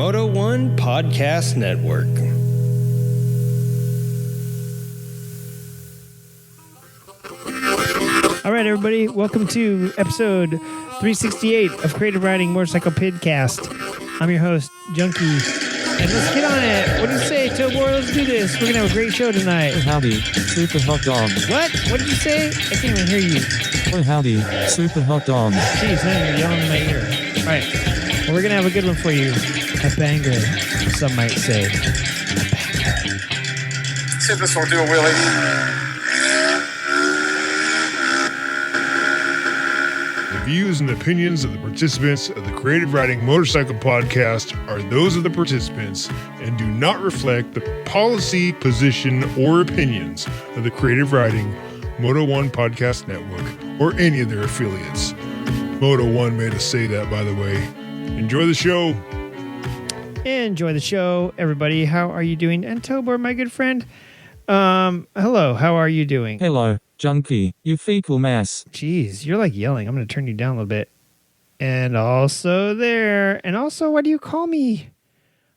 Moto One Podcast Network. All right, everybody, welcome to episode 368 of Creative Riding Motorcycle Podcast. I'm your host, Junkie, and let's get on it. What do you say, Tobor? Let's do this. We're going to have a great show tonight. Oh, howdy, super hot dog. What? What did you say? I can't even hear you. Oh, howdy, super hot dog. Jeez, man, you're yelling in my ear. All right, well, we're going to have a good one for you. A banger, some might say. See if this will do a wheelie. The views and opinions of the participants of the Creative Riding Motorcycle Podcast are those of the participants and do not reflect the policy, position, or opinions of the Creative Riding Moto One Podcast Network or any of their affiliates. Moto One made us say that, by the way. Enjoy the show. Enjoy the show, everybody. How are you doing? And Tobor, my good friend, hello, how are you doing? Hello, Junkie, you fecal mass. Jeez, you're like yelling. I'm going to turn you down a little bit. And also there. And also, what do you call me?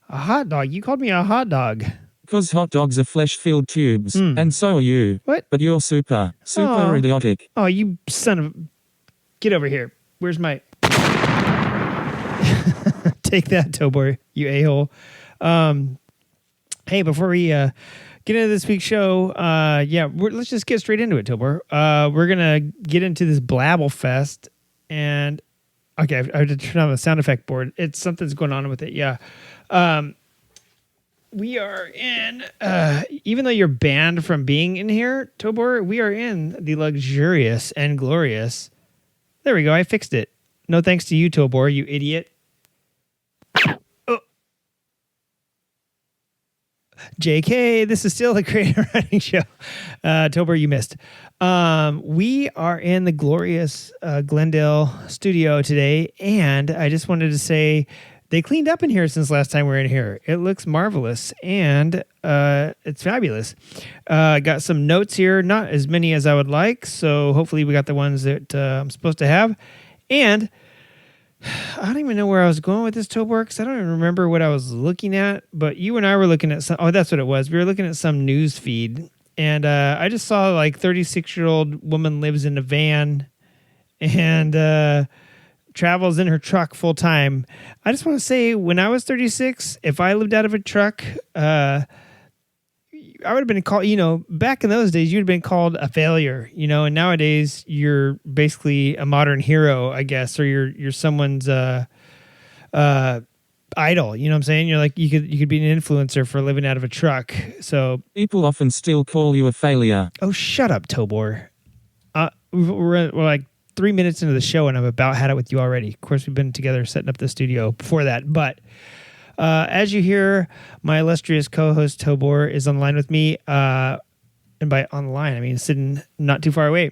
A hot dog. You called me a hot dog. Because hot dogs are flesh-filled tubes, and so are you. What? But you're super idiotic. Oh, you son of... Get over here. Where's my... Take that, Tobor, you a-hole. Hey, before we get into this week's show, let's just get straight into it, Tobor. We're going to get into this Blabble Fest. And, okay, I have to turn on the sound effect board. Something's going on with it, yeah. We are in, even though you're banned from being in here, Tobor, we are in the luxurious and glorious. There we go, I fixed it. No thanks to you, Tobor, you idiot. JK, this is still the Creative Riding Show. Tobor, you missed. We are in the glorious Glendale studio today, and I just wanted to say they cleaned up in here since last time we were in here. It looks marvelous, and it's fabulous. Got some notes here, not as many as I would like, so hopefully we got the ones that I'm supposed to have. And I don't even know where I was going with this, Tobor, because I don't even remember what I was looking at, but you and I were looking at some, that's what it was. We were looking at some news feed, and I just saw like 36-year-old woman lives in a van and travels in her truck full time. I just want to say, when I was 36, if I lived out of a truck, I would have been called, back in those days, you'd have been called a failure, and nowadays you're basically a modern hero, I guess, or you're someone's idol. You know what I'm saying? You're like, you could be an influencer for living out of a truck. So people often still call you a failure. Oh, shut up, Tobor. We're like 3 minutes into the show and I've about had it with you already. Of course, we've been together setting up the studio before that, but as you hear, my illustrious co-host Tobor is online with me, and by online, I mean sitting not too far away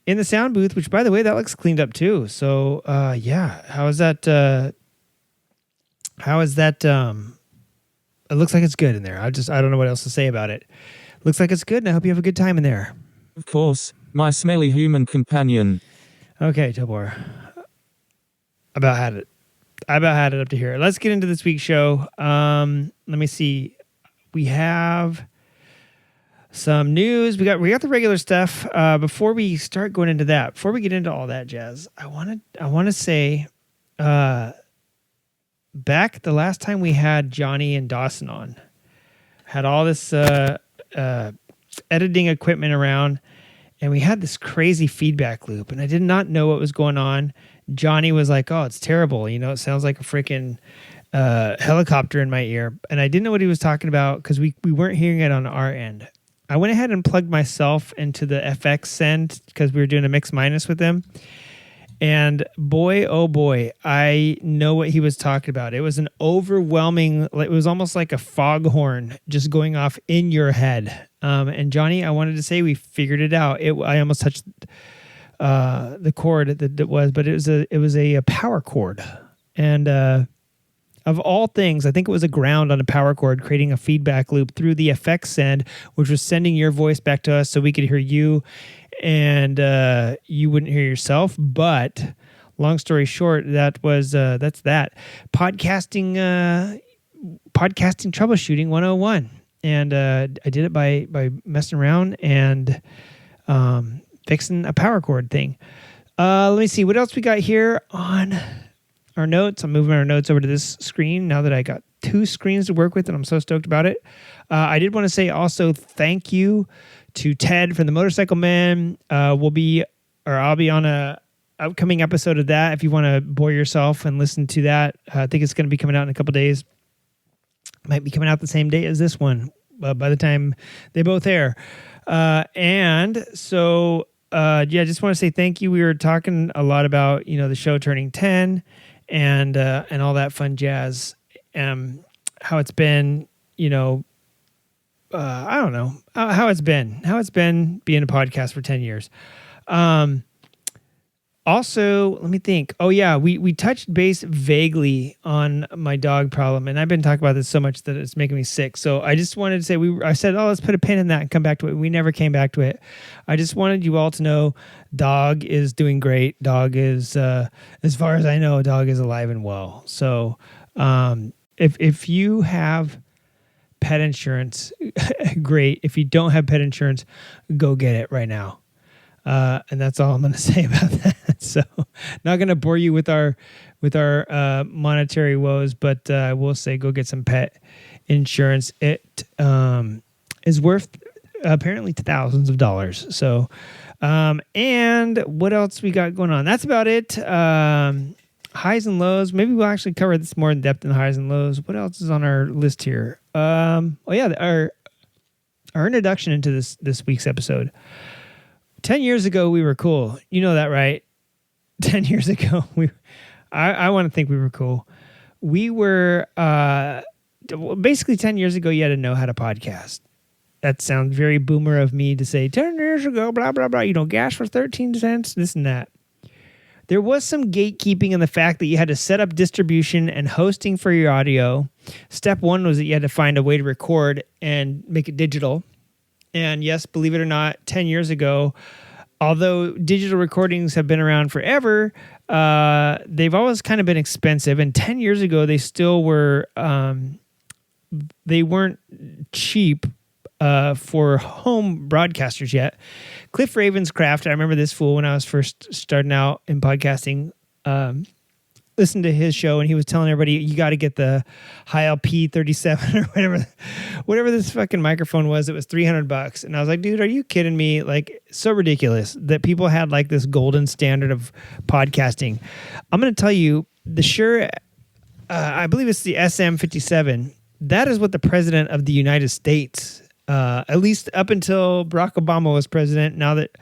in the sound booth, which, by the way, that looks cleaned up too. So, how is that? It looks like it's good in there. I don't know what else to say about it. Looks like it's good, and I hope you have a good time in there. Of course, my smelly human companion. Okay, Tobor. I about had it up to here. Let's get into this week's show. Let me see. We have some news. We got the regular stuff. Before we start going into that, before we get into all that jazz, I want to say, back the last time we had Johnny and Dawson on, had all this editing equipment around, and we had this crazy feedback loop, and I did not know what was going on. Johnny was like, oh, it's terrible. It sounds like a freaking helicopter in my ear. And I didn't know what he was talking about because we weren't hearing it on our end. I went ahead and plugged myself into the FX send because we were doing a mix minus with them. And boy, oh boy, I know what he was talking about. It was an overwhelming, it was almost like a foghorn just going off in your head. And Johnny, I wanted to say we figured it out. I almost touched the cord that was, but it was a power cord, and of all things, I think it was a ground on a power cord creating a feedback loop through the FX send, which was sending your voice back to us so we could hear you, and you wouldn't hear yourself. But long story short, that's that. Podcasting troubleshooting 101. And I did it by messing around and fixing a power cord thing. Let me see what else we got here on our notes. I'm moving our notes over to this screen now that I got 2 screens to work with, and I'm so stoked about it. I did want to say also thank you to Ted from the Motorcycle Man. I'll be on a upcoming episode of that if you want to bore yourself and listen to that. I think it's going to be coming out in a couple days. Might be coming out the same day as this one by the time they both air. And so, just want to say thank you. We were talking a lot about, the show turning 10 and all that fun jazz. How it's been, I don't know how it's been being a podcast for 10 years. Also, let me think. Oh yeah, we touched base vaguely on my dog problem, and I've been talking about this so much that it's making me sick. So I just wanted to say I said, let's put a pin in that and come back to it. We never came back to it. I just wanted you all to know, dog is doing great. Dog is, as far as I know, dog is alive and well. So if you have pet insurance, great. If you don't have pet insurance, go get it right now. And that's all I'm going to say about that. So, not going to bore you with our monetary woes, but we'll say go get some pet insurance. It is worth apparently thousands of dollars. So, and what else we got going on? That's about it. Highs and lows. Maybe we'll actually cover this more in depth in highs and lows. What else is on our list here? Our introduction into this week's episode. 10 years ago, we were cool. You know that, right? 10 years ago, I want to think we were cool. We were, basically 10 years ago, you had to know how to podcast. That sounds very boomer of me to say 10 years ago, blah, blah, blah. Gas for 13 cents, this and that. There was some gatekeeping in the fact that you had to set up distribution and hosting for your audio. Step one was that you had to find a way to record and make it digital. And yes, believe it or not, 10 years ago, although digital recordings have been around forever, they've always kind of been expensive. And 10 years ago, they still were, they weren't cheap for home broadcasters yet. Cliff Ravenscraft, I remember this fool when I was first starting out in podcasting, listened to his show, and he was telling everybody, you got to get the Heil P37 or whatever this fucking microphone was. It was $300. And I was like, dude, are you kidding me? Like, so ridiculous that people had like this golden standard of podcasting. I'm going to tell you, the Shure, I believe it's the SM57. That is what the president of the United States, at least up until Barack Obama was president. Now that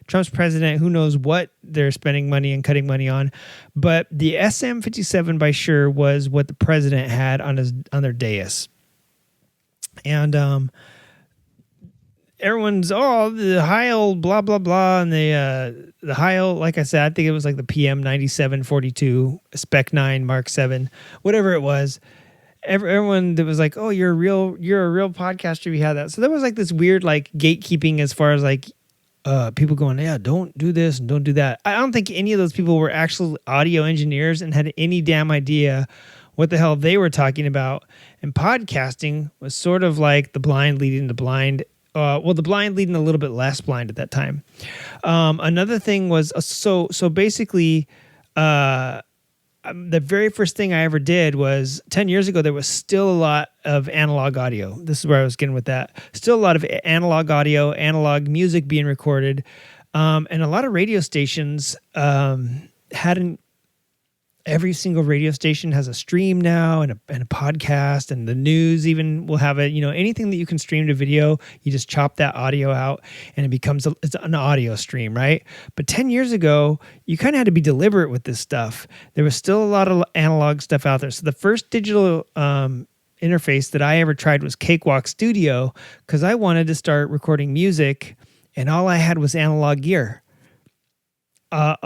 Trump's president, who knows what they're spending money and cutting money on. But the SM57 by Shure was what the president had on their dais. And everyone's, the Heil, blah, blah, blah. And the Heil, like I said, I think it was like the PM9742, Spec 9 Mark 7, whatever it was. Everyone that was like, oh, you're a real podcaster if you had that. So there was like this weird like gatekeeping as far as like, people going, yeah, don't do this and don't do that. I don't think any of those people were actual audio engineers and had any damn idea what the hell they were talking about. And podcasting was sort of like the blind leading the blind. The blind leading a little bit less blind at that time. Another thing was, so basically, the very first thing I ever did was 10 years ago, there was still a lot of analog audio. This is where I was getting with that. Still a lot of analog audio, analog music being recorded. And a lot of radio stations every single radio station has a stream now and a podcast, and the news even will have it. Anything that you can stream to video, you just chop that audio out and it becomes it's an audio stream, right? But 10 years ago, you kind of had to be deliberate with this stuff. There was still a lot of analog stuff out there. So the first digital interface that I ever tried was Cakewalk Studio, because I wanted to start recording music and all I had was analog gear.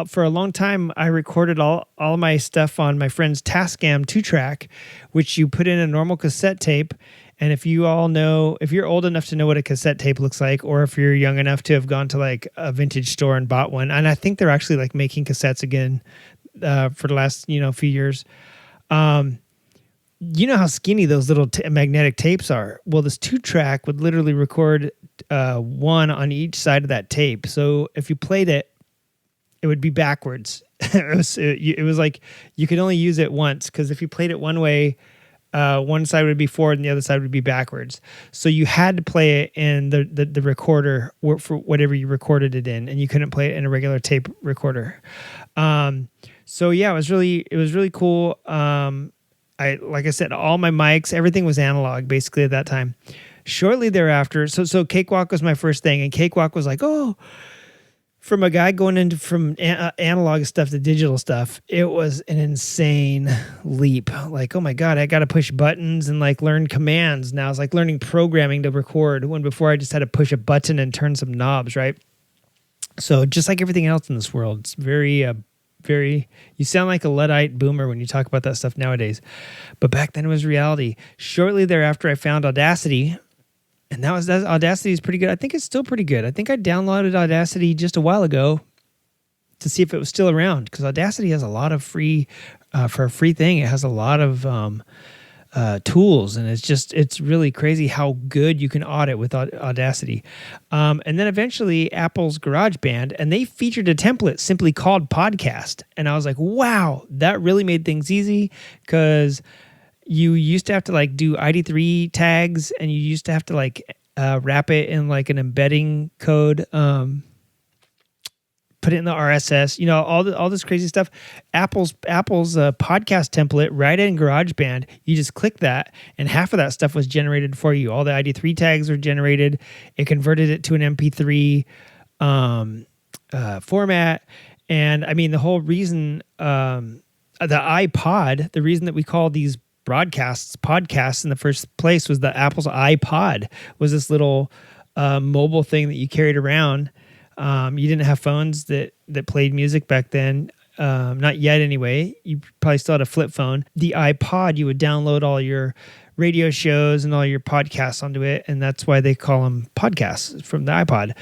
For a long time, I recorded all of my stuff on my friend's Tascam 2-track, which you put in a normal cassette tape. And if you're old enough to know what a cassette tape looks like, or if you're young enough to have gone to like a vintage store and bought one, and I think they're actually like making cassettes again. for the last few years. You know how skinny those little magnetic tapes are. Well, this 2-track would literally record one on each side of that tape. So if you played it, it would be backwards. It was like you could only use it once, because if you played it one way, one side would be forward and the other side would be backwards. So you had to play it in the recorder for whatever you recorded it in, and you couldn't play it in a regular tape recorder. So yeah, it was really cool. Like I said, all my mics, everything was analog basically at that time. Shortly thereafter, so Cakewalk was my first thing, and Cakewalk was like, from a guy going from analog stuff to digital stuff, it was an insane leap. Like, oh my God, I got to push buttons and like learn commands. Now it's like learning programming to record, when before I just had to push a button and turn some knobs, right? So just like everything else in this world, it's very, you sound like a Luddite boomer when you talk about that stuff nowadays. But back then it was reality. Shortly thereafter, I found Audacity. And Audacity is pretty good. I think it's still pretty good. I think I downloaded Audacity just a while ago to see if it was still around, because Audacity has a lot of free, for a free thing, it has a lot of tools, and it's really crazy how good you can audit with Audacity. And then eventually Apple's GarageBand, and they featured a template simply called Podcast. And I was like, wow, that really made things easy, because you used to have to like do ID3 tags, and you used to have to like wrap it in like an embedding code, put it in the RSS, all this crazy stuff. Apple's podcast template right in GarageBand, you just click that, and half of that stuff was generated for you. All the ID3 tags were generated. It converted it to an MP3 format. And I mean, the whole reason, the iPod, the reason that we call these podcasts in the first place was that Apple's iPod was this little mobile thing that you carried around. You didn't have phones that played music back then. Not yet anyway. You probably still had a flip phone. The iPod, you would download all your radio shows and all your podcasts onto it, and that's why they call them podcasts, from the iPod.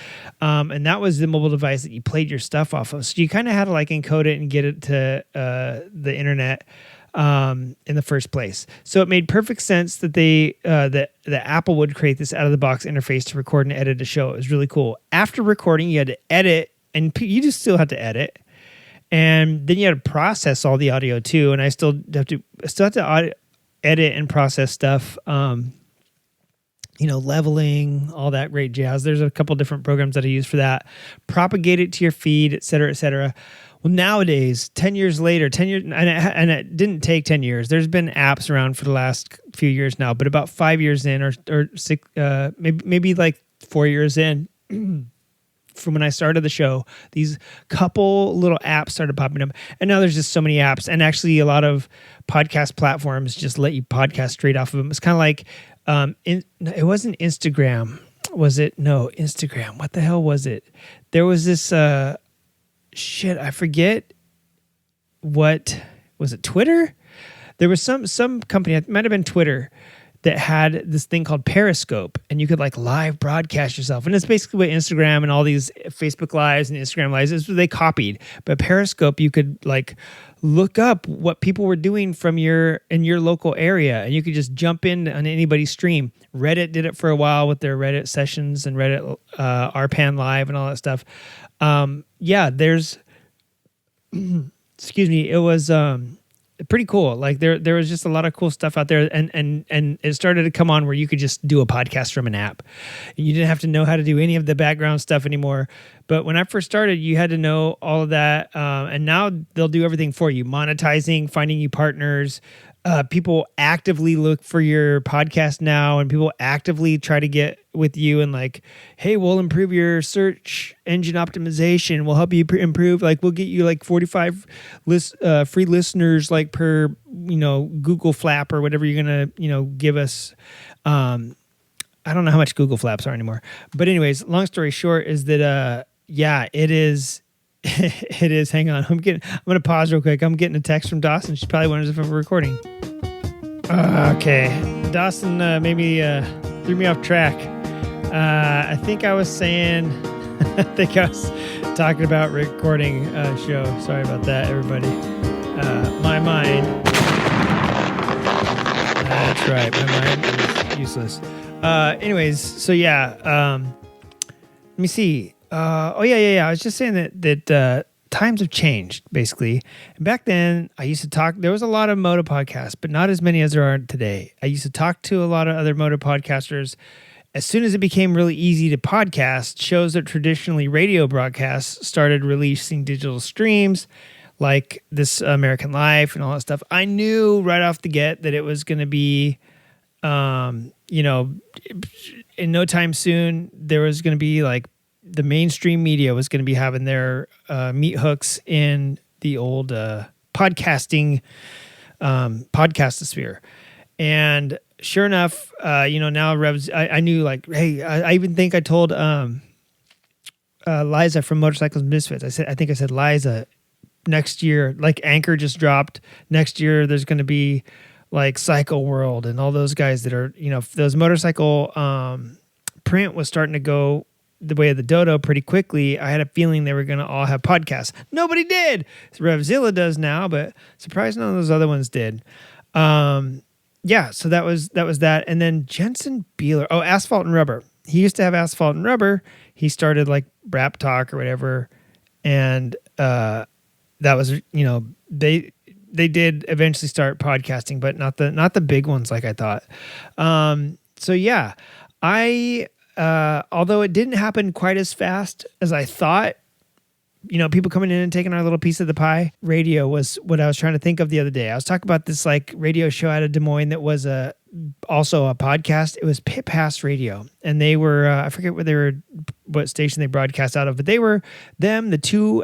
And that was the mobile device that you played your stuff off of. So you kind of had to like encode it and get it to the internet in the first place. So it made perfect sense that that Apple would create this out of the box interface to record and edit a show. It was really cool. After recording, you had to edit, and you just still had to edit, and then you had to process all the audio too. And I still have to edit and process stuff. Leveling, all that great jazz. There's a couple different programs that I use for that. Propagate it to your feed, et cetera, et cetera. Well, nowadays, 10 years later, and it didn't take 10 years. There's been apps around for the last few years now, but about 5 years in, or six, maybe like 4 years in, from when I started the show, these couple little apps started popping up, and now there's just so many apps. And actually, a lot of podcast platforms just let you podcast straight off of them. It's kind of like, it wasn't Instagram, was it? No, Instagram. What the hell was it? There was this. I forget what was it. Twitter? There was some company, it might have been Twitter, that had this thing called Periscope, and you could like live broadcast yourself. And it's basically what Instagram and all these Facebook Lives and Instagram Lives is, what they copied. But Periscope, you could like look up what people were doing in your local area, and you could just jump in on anybody's stream. Reddit did it for a while with their Reddit sessions and Reddit RPAN Live and all that stuff. There's excuse me, it was pretty cool. Like there was just a lot of cool stuff out there, and it started to come on where you could just do a podcast from an app. You didn't have to know how to do any of the background stuff anymore. But when I first started, you had to know all of that, and now they'll do everything for you: monetizing, finding you partners. People actively look for your podcast now, and people actively try to get with you and like, hey, we'll improve your search engine optimization. We'll help you improve. Like, we'll get you like 45 free listeners, like per, Google Flap or whatever you're going to, give us. I don't know how much Google Flaps are anymore, but anyways, long story short is that, it is. It is. Hang on. I'm going to pause real quick. I'm getting a text from Dawson. She probably wonders if I'm recording. Okay. Dawson maybe threw me off track. I think I was talking about recording a show. Sorry about that, everybody. My mind. That's right. My mind is useless. Anyways, so yeah. Let me see. I was just saying that times have changed, basically. And back then, I used to talk. There was a lot of moto podcasts, but not as many as there are today. I used to talk to a lot of other moto podcasters. As soon as it became really easy to podcast, shows that traditionally radio broadcasts started releasing digital streams like This American Life and all that stuff. I knew right off the get that it was going to be, in no time soon, there was going to be like the mainstream media was going to be having their meat hooks in the old podcasting podcastosphere. And sure enough, now Revs, I knew like, hey, I even think I told Liza from Motorcycles Misfits. I think I said, Liza, next year, like Anchor just dropped. Next year, there's going to be like Cycle World and all those guys that are, those motorcycle print was starting to go the way of the dodo pretty quickly. I had a feeling they were going to all have podcasts. Nobody did. Revzilla does now, but surprised none of those other ones did. So that was that. And then Jensen Beeler. Oh, Asphalt and Rubber. He used to have Asphalt and Rubber. He started like Rap Talk or whatever. And that was, they did eventually start podcasting, but not the big ones like I thought. Although it didn't happen quite as fast as I thought, people coming in and taking our little piece of the pie. Radio was what I was trying to think of the other day. I was talking about this like radio show out of Des Moines that was also a podcast. It was Pit Pass Radio, and they were I forget what station they broadcast out of, but they were the two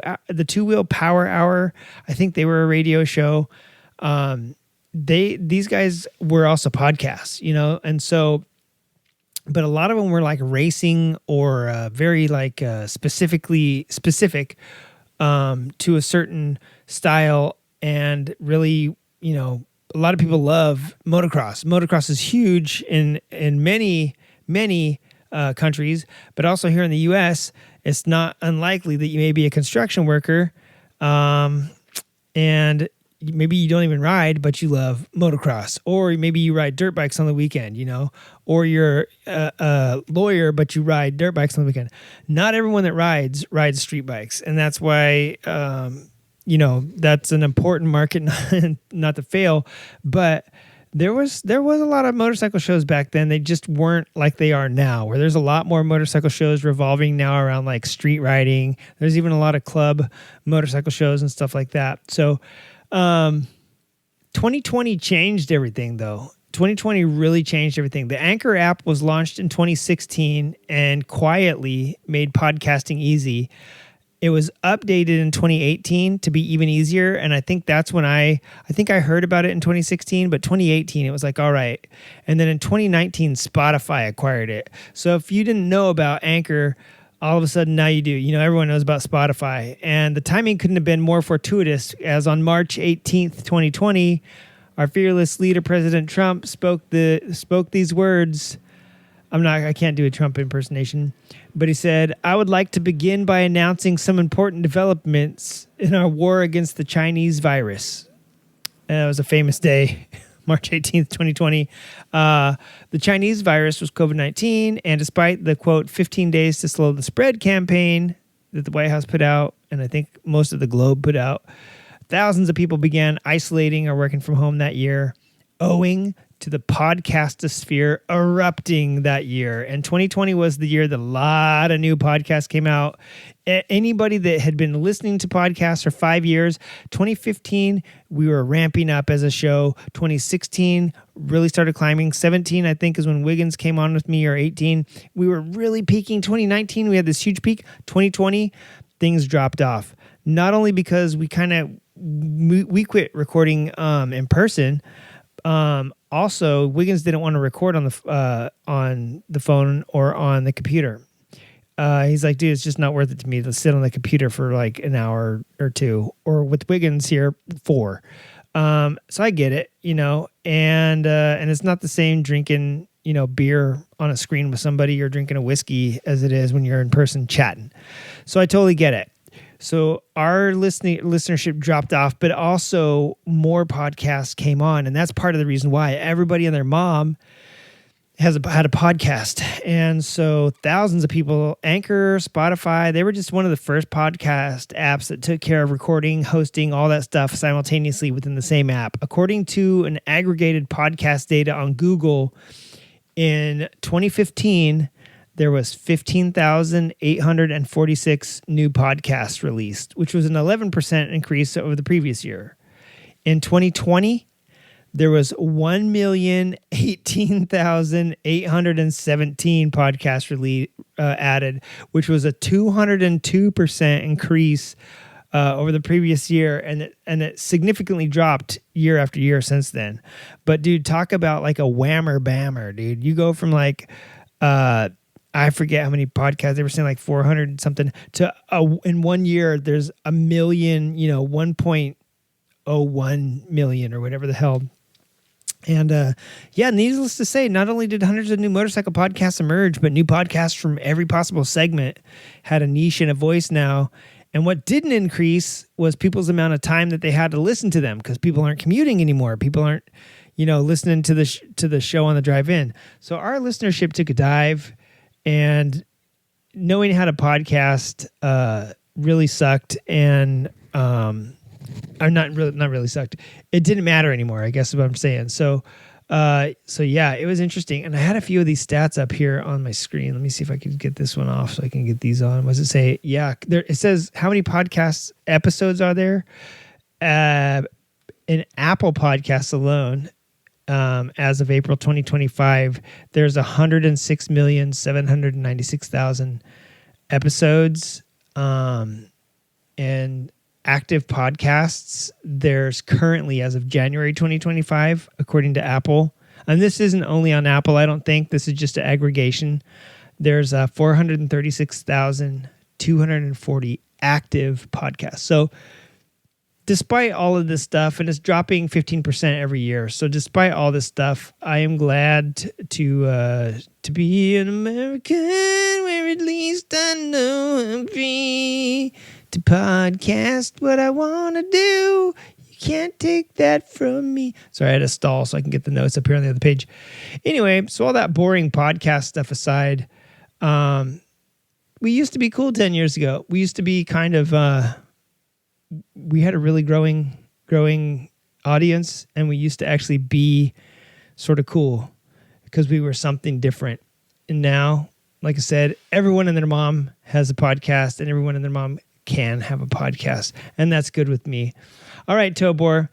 wheel power hour. I think they were a radio show. These guys were also podcasts, and so. But a lot of them were like racing or very like specific to a certain style. And really, a lot of people love motocross. Motocross is huge in many, many countries, but also here in the U.S., it's not unlikely that you may be a construction worker and maybe you don't even ride, but you love motocross, or maybe you ride dirt bikes on the weekend, or you're a lawyer, but you ride dirt bikes on the weekend. Not everyone that rides street bikes. And that's why, that's an important market not to fail. But there was a lot of motorcycle shows back then. They just weren't like they are now, where there's a lot more motorcycle shows revolving now around like street riding. There's even a lot of club motorcycle shows and stuff like that. So, 2020 changed everything though. 2020 really changed everything. The Anchor app was launched in 2016 and quietly made podcasting easy. It was updated in 2018 to be even easier. And I think that's when I heard about it in 2016, but 2018, it was like, all right. And then in 2019, Spotify acquired it. So if you didn't know about Anchor, all of a sudden now you do. Everyone knows about Spotify. And the timing couldn't have been more fortuitous, as on March 18th, 2020, our fearless leader, President Trump, spoke these words. I can't do a Trump impersonation, but he said, "I would like to begin by announcing some important developments in our war against the Chinese virus." And it was a famous day. March 18th, 2020. The Chinese virus was COVID-19, and despite the, quote, 15 days to slow the spread campaign that the White House put out, and I think most of the globe put out, thousands of people began isolating or working from home that year, owing to the podcastosphere erupting that year. And 2020 was the year that a lot of new podcasts came out. Anybody that had been listening to podcasts for 5 years, 2015, we were ramping up as a show. 2016 really started climbing. 17, I think, is when Wiggins came on with me, or 18. We were really peaking. 2019, we had this huge peak. 2020, things dropped off. Not only because we quit recording in person, also, Wiggins didn't want to record on the phone or on the computer. He's like, dude, it's just not worth it to me to sit on the computer for like an hour or two, or with Wiggins here, 4. So I get it, and it's not the same drinking, beer on a screen with somebody or drinking a whiskey as it is when you're in person chatting. So I totally get it. So our listenership dropped off, but also more podcasts came on. And that's part of the reason why everybody and their mom had a podcast. And so thousands of people, Anchor, Spotify, they were just one of the first podcast apps that took care of recording, hosting, all that stuff simultaneously within the same app. According to an aggregated podcast data on Google, in 2015, there was 15,846 new podcasts released, which was an 11% increase over the previous year. In 2020, there was 1,018,817 podcasts added, which was a 202% increase over the previous year, and it significantly dropped year after year since then. But dude, talk about like a whammer bammer, dude. You go from like I forget how many podcasts they were saying, like 400 something, to in 1 year there's a million, 1.01 million or whatever the hell. And needless to say, not only did hundreds of new motorcycle podcasts emerge, but new podcasts from every possible segment had a niche and a voice now. And what didn't increase was people's amount of time that they had to listen to them, because people aren't commuting anymore. People aren't, listening to the show on the drive in. So our listenership took a dive, and knowing how to podcast really sucked. And not really sucked. It didn't matter anymore, I guess is what I'm saying. So yeah, it was interesting. And I had a few of these stats up here on my screen. Let me see if I could get this one off so I can get these on. What does it say? Yeah, it says how many podcast episodes are there? In Apple Podcasts alone, as of April 2025, there's 106,796,000 episodes. And active podcasts, there's currently, as of January 2025, according to Apple, and this isn't only on Apple, I don't think, this is just an aggregation, there's 436,240 active podcasts. So despite all of this stuff, and it's dropping 15% every year, so despite all this stuff, I am glad to be an American, where at least I know I'll be. To podcast what I want to do. You can't take that from me. Sorry, I had to stall so I can get the notes up here on the other page. Anyway, so all that boring podcast stuff aside, we used to be cool 10 years ago. We used to be kind of, we had a really growing audience, and we used to actually be sort of cool because we were something different. And now, like I said, everyone and their mom has a podcast, and everyone and their mom can have a podcast, and that's good with me. All right, Tobor,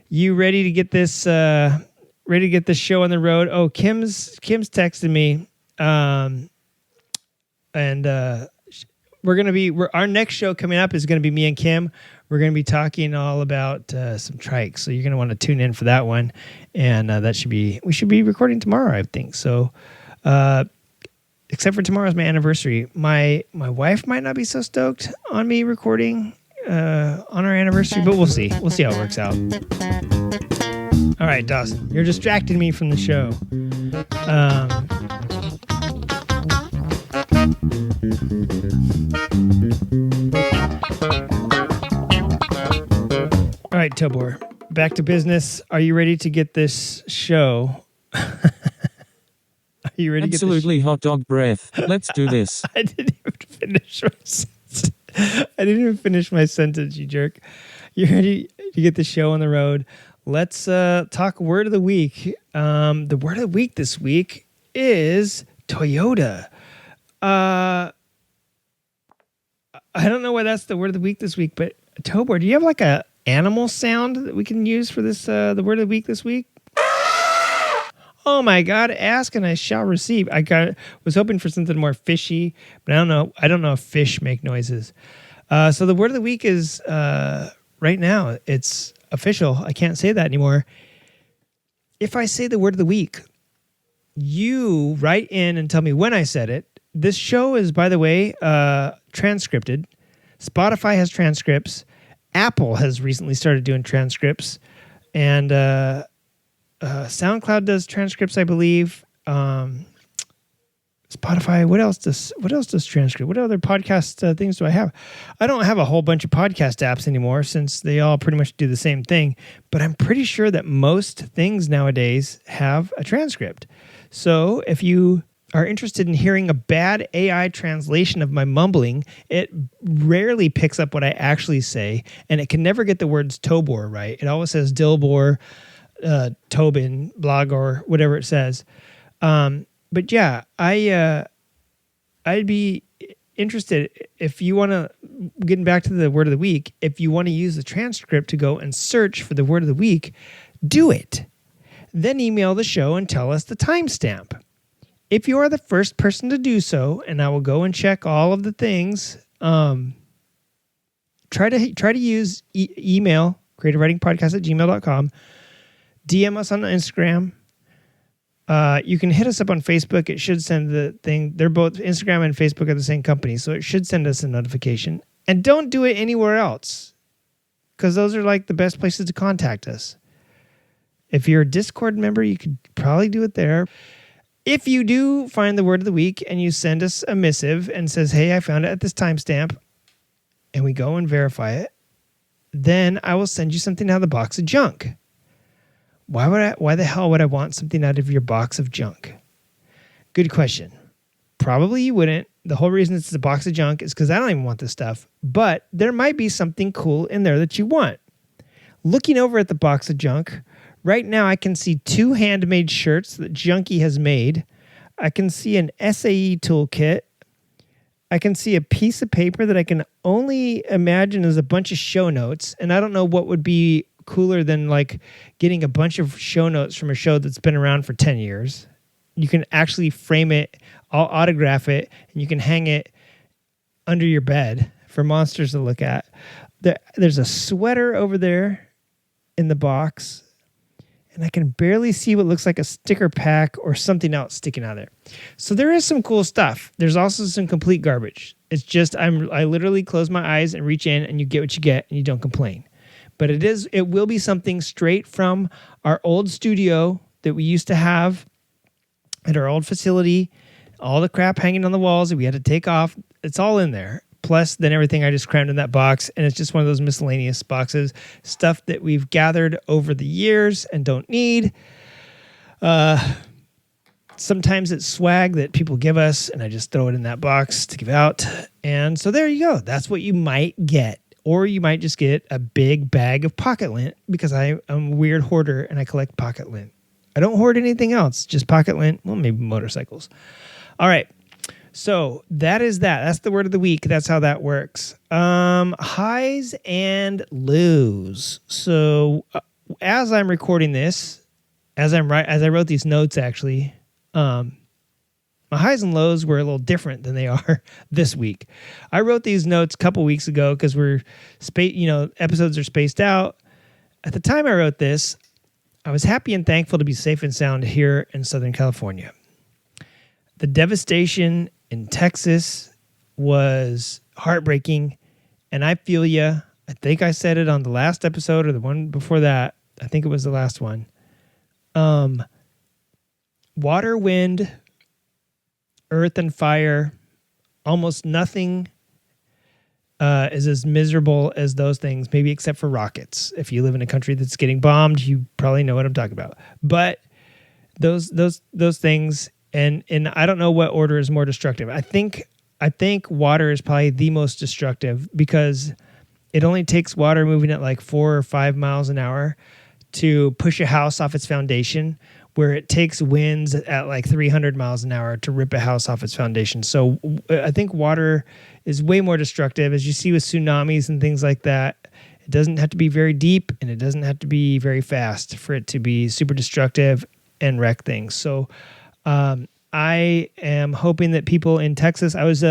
you ready to get this show on the road? Oh, Kim's texted me, and our next show coming up is gonna be me and Kim. We're gonna be talking all about some trikes, so you're gonna want to tune in for that one, and we should be recording tomorrow, I think. So except for tomorrow's my anniversary. My wife might not be so stoked on me recording on our anniversary, but we'll see. We'll see how it works out. All right, Dawson, you're distracting me from the show. All right, Tobor, back to business. Are you ready to get this show? Are you ready? Absolutely hot dog breath. Let's do this. I didn't even finish my sentence, you jerk. You ready to get the show on the road? Let's talk word of the week. The word of the week this week is Toyota. I don't know why that's the word of the week this week, but Tobor, do you have like a animal sound that we can use for this the word of the week this week? Oh my God, ask and I shall receive. Was hoping for something more fishy, but I don't know if fish make noises. So the word of the week is right now, it's official. I can't say that anymore. If I say the word of the week, you write in and tell me when I said it. This show is, by the way, transcripted. Spotify has transcripts. Apple has recently started doing transcripts. And SoundCloud does transcripts, I believe. Spotify. What else does transcript? What other podcast things do I have? I don't have a whole bunch of podcast apps anymore since they all pretty much do the same thing. But I'm pretty sure that most things nowadays have a transcript. So if you are interested in hearing a bad AI translation of my mumbling, it rarely picks up what I actually say, and it can never get the words Tobor right. It always says Dilbor, Tobin, blog, or whatever it says. But yeah, I'd be interested if you want to, getting back to the word of the week, if you want to use the transcript to go and search for the word of the week, do it. Then email the show and tell us the timestamp. If you are the first person to do so, and I will go and check all of the things, try to use email, creativewritingpodcast@gmail.com, DM us on Instagram. You can hit us up on Facebook. It should send the thing. They're both, Instagram and Facebook are the same company, so it should send us a notification. And don't do it anywhere else, because those are like the best places to contact us. If you're a Discord member, you could probably do it there. If you do find the word of the week and you send us a missive and says, hey, I found it at this timestamp, and we go and verify it, then I will send you something out of the box of junk. Why the hell would I want something out of your box of junk? Good question. Probably you wouldn't. The whole reason it's a box of junk is because I don't even want this stuff, but there might be something cool in there that you want. Looking over at the box of junk, right now I can see 2 handmade shirts that Junkie has made. I can see an SAE toolkit. I can see a piece of paper that I can only imagine as a bunch of show notes, and I don't know what would be cooler than like getting a bunch of show notes from a show that's been around for 10 years. You can actually frame it, I'll autograph it, and you can hang it under your bed for monsters to look at. There's a sweater over there in the box, and I can barely see what looks like a sticker pack or something else sticking out of there. So there is some cool stuff. There's also some complete garbage. It's just I literally close my eyes and reach in, and you get what you get, and you don't complain. But it will be something straight from our old studio that we used to have at our old facility. All the crap hanging on the walls that we had to take off. It's all in there. Plus, then everything I just crammed in that box. And it's just one of those miscellaneous boxes. Stuff that we've gathered over the years and don't need. Sometimes it's swag that people give us, and I just throw it in that box to give out. And so there you go. That's what you might get. Or you might just get a big bag of pocket lint, because I'm a weird hoarder and I collect pocket lint. I don't hoard anything else, just pocket lint. Well, maybe motorcycles. All right. So that is that. That's the word of the week. That's how that works. Highs and lows. So as I'm recording this, as I wrote these notes, actually, my highs and lows were a little different than they are this week. I wrote these notes a couple weeks ago because episodes are spaced out. At the time I wrote this, I was happy and thankful to be safe and sound here in Southern California. The devastation in Texas was heartbreaking, and I feel ya. I think I said it on the last episode or the one before that. I think it was the last one. Water, wind, earth and fire, almost nothing is as miserable as those things, maybe except for rockets. If you live in a country that's getting bombed, you probably know what I'm talking about. But those things, and I don't know what order is more destructive. I think water is probably the most destructive, because it only takes water moving at like 4 or 5 miles an hour to push a house off its foundation, where it takes winds at like 300 miles an hour to rip a house off its foundation. So I think water is way more destructive, as you see with tsunamis and things like that. It doesn't have to be very deep, and it doesn't have to be very fast for it to be super destructive and wreck things. So I am hoping that people in Texas, I was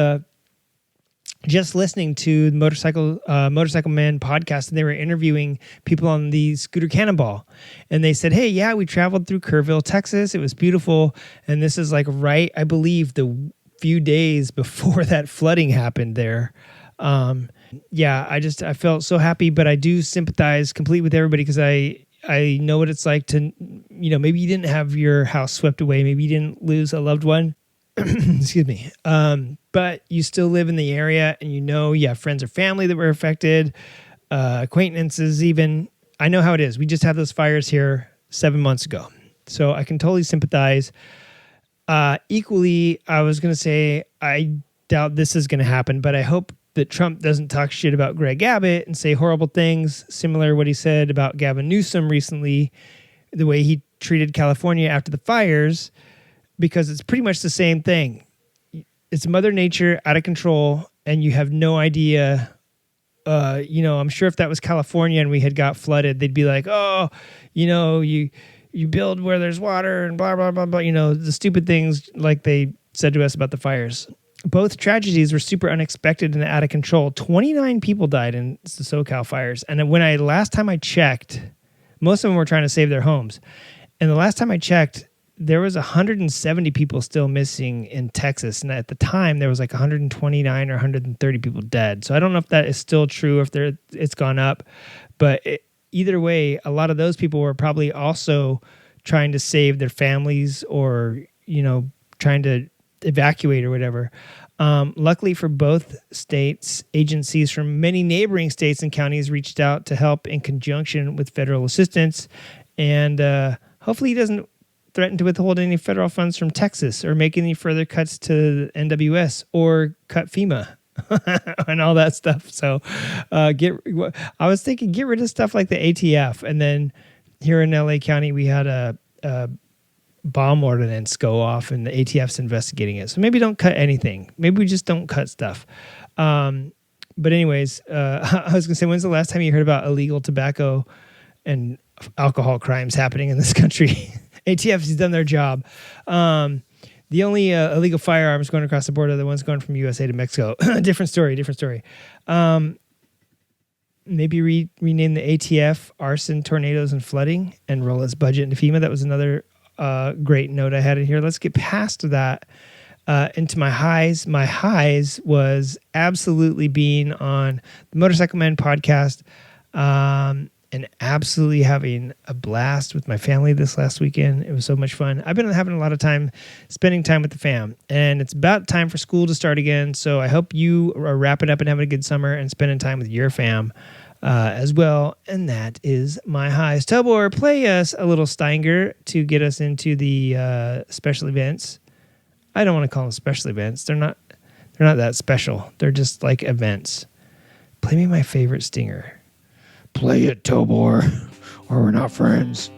just listening to the Motorcycle Man podcast, and they were interviewing people on the Scooter Cannonball, and they said, hey, yeah, we traveled through Kerrville, Texas. It was beautiful. And this is like right, I believe, the few days before that flooding happened there. I felt so happy, but I do sympathize completely with everybody, because I know what it's like to, maybe you didn't have your house swept away. Maybe you didn't lose a loved one. Excuse me. But you still live in the area and you have friends or family that were affected, acquaintances even. I know how it is. We just had those fires here 7 months ago. So I can totally sympathize. Equally, I was going to say, I doubt this is going to happen, but I hope that Trump doesn't talk shit about Greg Abbott and say horrible things, similar to what he said about Gavin Newsom recently, the way he treated California after the fires, because it's pretty much the same thing. It's Mother Nature out of control, and you have no idea. I'm sure if that was California and we had got flooded, they'd be like, oh, you build where there's water and blah, blah, blah, blah, the stupid things like they said to us about the fires. Both tragedies were super unexpected and out of control. 29 people died in the SoCal fires. And last time I checked, most of them were trying to save their homes. And the last time I checked, there was 170 people still missing in Texas. And at the time, there was like 129 or 130 people dead. So I don't know if that is still true, if it's gone up. But either way, a lot of those people were probably also trying to save their families or, trying to evacuate or whatever. Luckily for both states, agencies from many neighboring states and counties reached out to help in conjunction with federal assistance. And hopefully he doesn't threaten to withhold any federal funds from Texas or make any further cuts to NWS or cut FEMA and all that stuff. So I was thinking, get rid of stuff like the ATF. And then here in LA County, we had a bomb ordinance go off and the ATF's investigating it. So maybe don't cut anything. Maybe we just don't cut stuff. But anyways, I was going to say, when's the last time you heard about illegal tobacco and alcohol crimes happening in this country? ATF has done their job. The only illegal firearms going across the border are the ones going from USA to Mexico. Different story. Maybe rename the ATF arson, tornadoes, and flooding and roll its budget into FEMA. That was another great note I had in here. Let's get past that into my highs. My highs was absolutely being on the Motorcycle Men podcast and absolutely having a blast with my family this last weekend. It was so much fun. I've been having a lot of time spending time with the fam, and it's about time for school to start again. So I hope you are wrapping up and having a good summer and spending time with your fam as well. And that is my highs. Tobor, play us a little Steiger to get us into the special events. I don't want to call them special events. They're not that special. They're just like events. Play me my favorite stinger. Play it, Tobor, or we're not friends.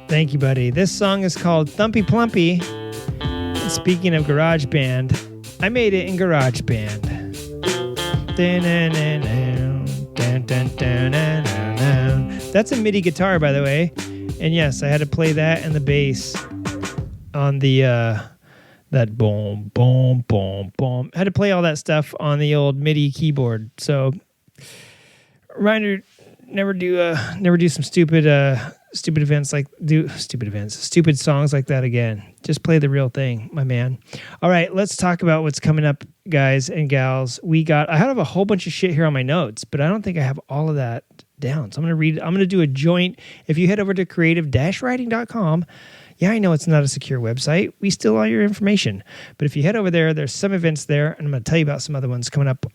Thank you, buddy. This song is called Thumpy Plumpy. Speaking of GarageBand, I made it in GarageBand. That's a MIDI guitar, by the way. And yes, I had to play that and the bass on the that boom, boom, boom, boom. I had to play all that stuff on the old MIDI keyboard. So, reminder: never do some stupid songs like that again. Just play the real thing, my man. All right, let's talk about what's coming up, guys and gals. I have a whole bunch of shit here on my notes, but I don't think I have all of that down. So I'm going to do a joint. If you head over to creative-writing.com, yeah, I know it's not a secure website. We steal all your information. But if you head over there, there's some events there, and I'm going to tell you about some other ones coming up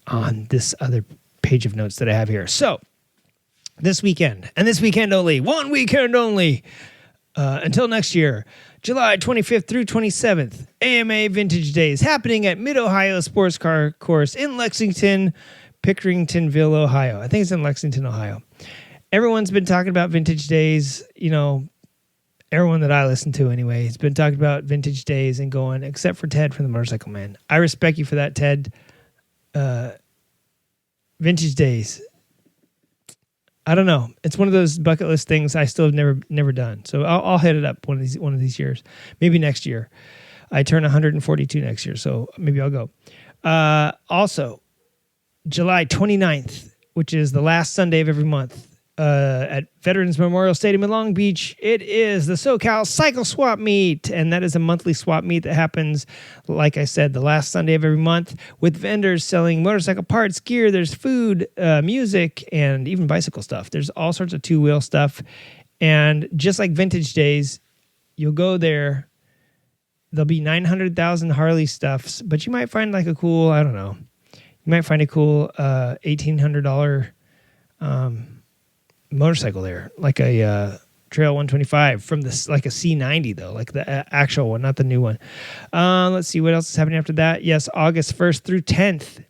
on this other page of notes that I have here. So this weekend, and this weekend only, one weekend only, until next year, July 25th through 27th, AMA Vintage Days happening at Mid-Ohio Sports Car Course in Lexington, Pickeringtonville, Ohio. I think it's in Lexington, Ohio. Everyone's been talking about Vintage Days, everyone that I listen to anyway has been talking about Vintage Days and going, except for Ted from the Motorcycle Man. I respect you for that, Ted. Vintage Days. I don't know. It's one of those bucket list things I still have never done. So I'll hit it up one of these years. Maybe next year. I turn 142 next year, so maybe I'll go. Also, July 29th, which is the last Sunday of every month, at Veterans Memorial Stadium in Long Beach, it is the SoCal Cycle Swap Meet, and that is a monthly swap meet that happens, like I said, the last Sunday of every month, with vendors selling motorcycle parts, gear. There's food, music, and even bicycle stuff. There's all sorts of two-wheel stuff, and just like Vintage Days, you'll go there there'll be 900,000 Harley stuffs, but you might find like a cool, I don't know, you might find a cool $1,800 motorcycle there, like a Trail 125 from this, like a C90 though, like the actual one, not the new one. Let's see what else is happening after that. Yes, August 1st through 10th.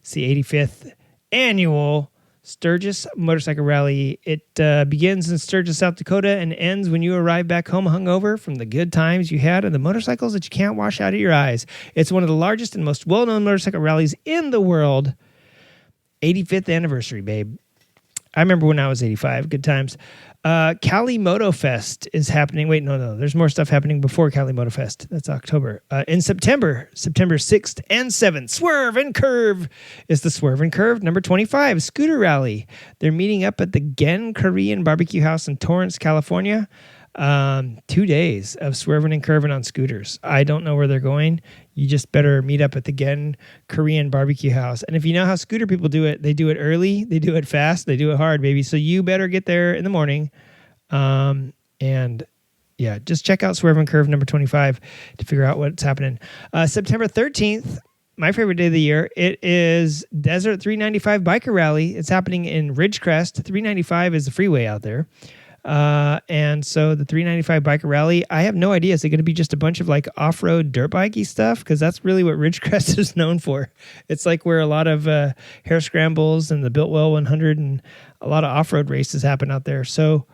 It's the 85th annual Sturgis Motorcycle Rally. It begins in Sturgis, South Dakota, and ends when you arrive back home hungover from the good times you had on the motorcycles that you can't wash out of your eyes. It's one of the largest and most well-known motorcycle rallies in the world. 85th anniversary, babe. I remember when I was 85. Good times. Cali Moto Fest is happening. Wait, no. There's more stuff happening before Cali Moto Fest. That's October. In September 6th and 7th, Swerve and Curve is the Swerve and Curve number 25 scooter rally. They're meeting up at the Gen Korean Barbecue House in Torrance, California. 2 days of swerving and curving on scooters. I don't know where they're going. You just better meet up at the Gen Korean Barbecue House. And if you know how scooter people do it, they do it early, they do it fast, they do it hard, baby. So you better get there in the morning. And yeah, just check out Swerve and Curve number 25 to figure out what's happening. September 13th, my favorite day of the year, it is Desert 395 Biker Rally. It's happening in Ridgecrest. 395 is the freeway out there. And so the 395 Biker Rally, I have no idea. Is it going to be just a bunch of like off-road dirt bikey stuff? Because that's really what Ridgecrest is known for. It's like where a lot of Hare Scrambles and the Biltwell 100 and a lot of off-road races happen out there. So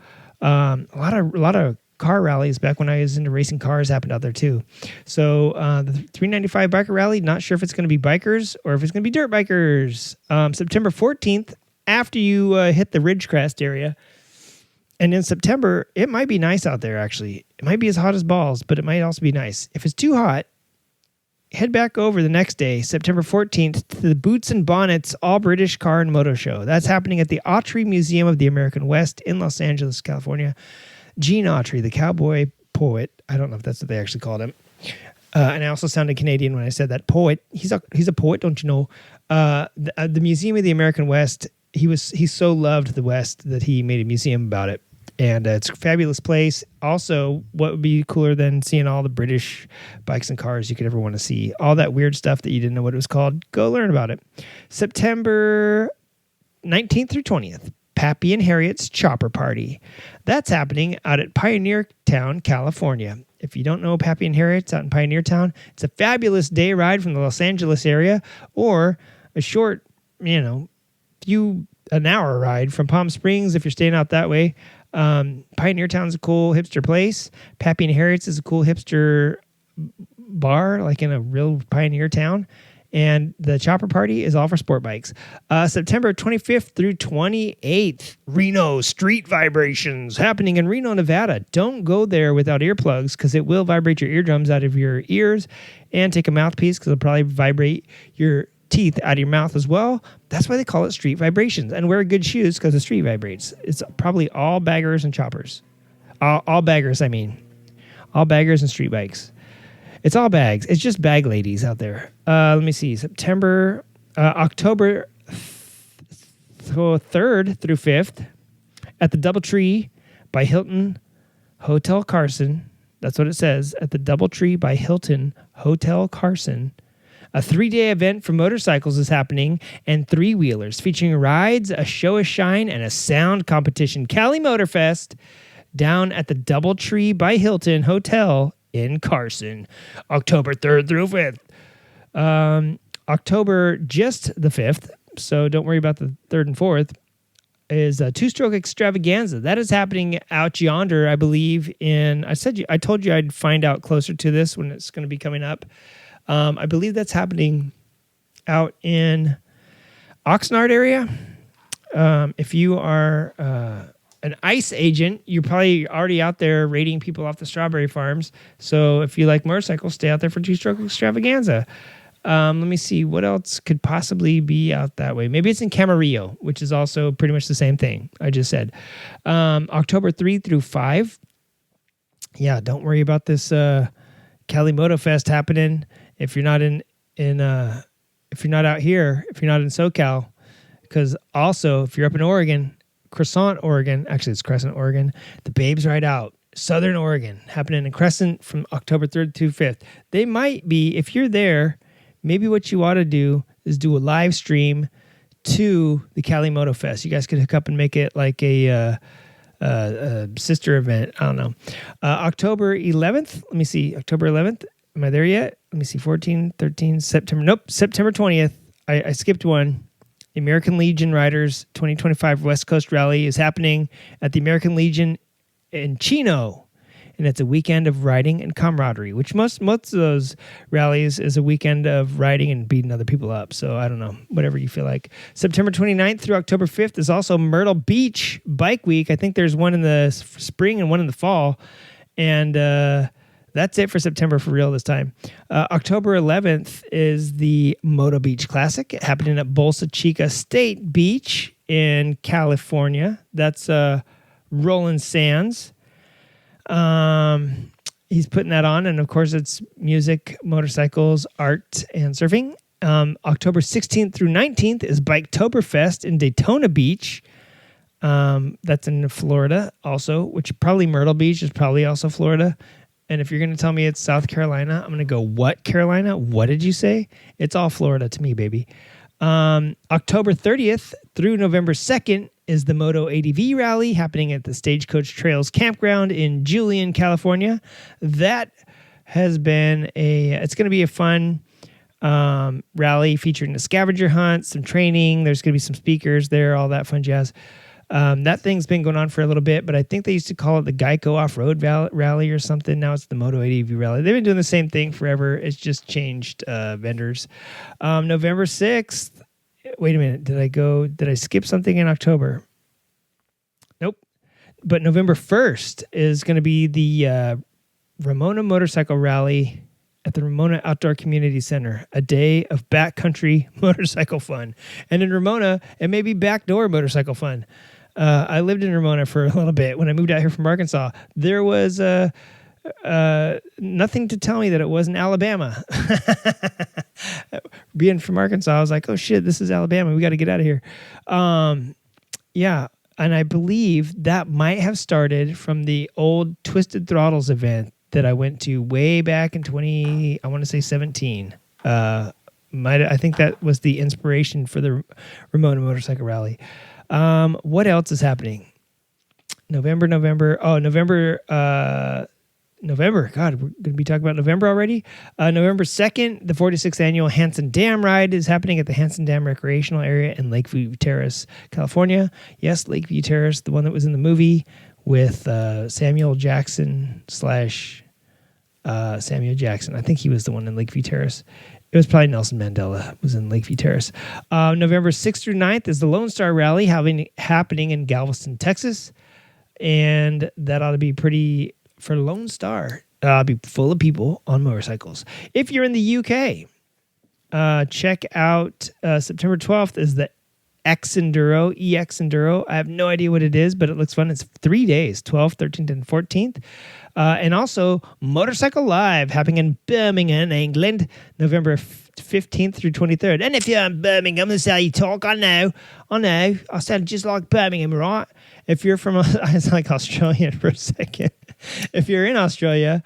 a lot of car rallies back when I was into racing cars happened out there too. So the 395 Biker Rally, not sure if it's going to be bikers or if it's going to be dirt bikers. September 14th, after you hit the Ridgecrest area. And in September, it might be nice out there, actually. It might be as hot as balls, but it might also be nice. If it's too hot, head back over the next day, September 14th, to the Boots and Bonnets All-British Car and Moto Show. That's happening at the Autry Museum of the American West in Los Angeles, California. Gene Autry, the cowboy poet. I don't know if that's what they actually called him. And I also sounded Canadian when I said that. Poet. He's a poet, don't you know? The Museum of the American West, he so loved the West that he made a museum about it. And it's a fabulous place. Also, what would be cooler than seeing all the British bikes and cars you could ever want to see? All that weird stuff that you didn't know what it was called. Go learn about it. September 19th through 20th, Pappy and Harriet's Chopper Party. That's happening out at Pioneer Town, California. If you don't know Pappy and Harriet's out in Pioneer Town, it's a fabulous day ride from the Los Angeles area or a short, an hour ride from Palm Springs if you're staying out that way. Pioneer Town's a cool hipster place. Pappy and Harriet's is a cool hipster bar, like in a real pioneer town. And the Chopper Party is all for sport bikes. September 25th through 28th, Reno Street Vibrations happening in Reno, Nevada. Don't go there without earplugs because it will vibrate your eardrums out of your ears, and take a mouthpiece because it'll probably vibrate your teeth out of your mouth as well. That's why they call it Street Vibrations. And wear good shoes because the street vibrates. It's probably all baggers and choppers. All baggers, I mean. All baggers and street bikes. It's all bags. It's just bag ladies out there. Let me see. October 3rd through 5th at the Doubletree by Hilton Hotel Carson. That's what it says. At the Doubletree by Hilton Hotel Carson. A 3-day event for motorcycles is happening and three-wheelers featuring rides, a show of shine, and a sound competition. Cali Motor Fest down at the Doubletree by Hilton Hotel in Carson. October 3rd through 5th. October just the 5th, so don't worry about the 3rd and 4th, is a two-stroke extravaganza. That is happening out yonder, I believe, I told you I'd find out closer to this when it's going to be coming up. I believe that's happening out in Oxnard area. If you are an ICE agent, you're probably already out there raiding people off the strawberry farms. So if you like motorcycles, stay out there for two-stroke extravaganza. Let me see. What else could possibly be out that way? Maybe it's in Camarillo, which is also pretty much the same thing I just said. October 3 through 5. Yeah, don't worry about this Cali Moto Fest happening. If you're not if you're not out here, if you're not in SoCal, because also if you're up in Oregon, Crescent, Oregon, actually it's Crescent, Oregon, the Babes Ride Out Southern Oregon, happening in Crescent from October 3rd to 5th. They might be, if you're there, maybe what you ought to do is do a live stream to the Cali Moto Fest. You guys could hook up and make it like a sister event. I don't know. October 11th. Let me see. October 11th. Am I there yet? Let me see. 14, 13, September. Nope. September 20th. I skipped one. The American Legion Riders 2025 West Coast Rally is happening at the American Legion in Chino. And it's a weekend of riding and camaraderie, which most of those rallies is a weekend of riding and beating other people up. So I don't know, whatever you feel like. September 29th through October 5th is also Myrtle Beach Bike Week. I think there's one in the spring and one in the fall. And that's it for September for real this time. October 11th is the Moto Beach Classic happening at Bolsa Chica State Beach in California. That's Roland Sands. He's putting that on, and of course it's music, motorcycles, art, and surfing. October 16th through 19th is Biketoberfest in Daytona Beach. That's in Florida also, which probably Myrtle Beach is probably also Florida. And if you're going to tell me it's South Carolina, I'm going to go, what Carolina? What did you say? It's all Florida to me, baby. October 30th through November 2nd is the Moto ADV Rally happening at the Stagecoach Trails Campground in Julian, California. That has been it's going to be a fun rally featuring a scavenger hunt, some training. There's going to be some speakers there, all that fun jazz. That thing's been going on for a little bit, but I think they used to call it the Geico Off-Road Rally or something. Now it's the Moto ADV Rally. They've been doing the same thing forever. It's just changed vendors. November 6th. Wait a minute. Did I skip something in October? Nope. But November 1st is going to be the Ramona Motorcycle Rally at the Ramona Outdoor Community Center, a day of backcountry motorcycle fun. And in Ramona, it may be backdoor motorcycle fun. I lived in Ramona for a little bit. When I moved out here from Arkansas, there was nothing to tell me that it wasn't Alabama. Being from Arkansas, I was like, oh shit, this is Alabama. We got to get out of here. Yeah. And I believe that might have started from the old Twisted Throttles event that I went to way back in 17. I think that was the inspiration for the Ramona Motorcycle Rally. What else is happening? November. God, we're going to be talking about November already. November 2nd, the 46th annual Hanson Dam Ride is happening at the Hanson Dam Recreational Area in Lakeview Terrace, California. Yes, Lakeview Terrace, the one that was in the movie with Samuel Jackson / Samuel Jackson. I think he was the one in Lakeview Terrace. It was probably Nelson Mandela was in Lakeview Terrace. November 6th through 9th is the Lone Star Rally happening in Galveston, Texas. And that ought to be pretty... For Lone Star, be full of people on motorcycles. If you're in the UK, check out September 12th is the EX Enduro. I have no idea what it is, but it looks fun. It's 3 days, 12th, 13th, and 14th. And also Motorcycle Live happening in Birmingham, England, November 15th through 23rd. And if you're in Birmingham, this is how you talk. I know. I sound just like Birmingham, right? If you're from, it's like Australia for a second. If you're in Australia,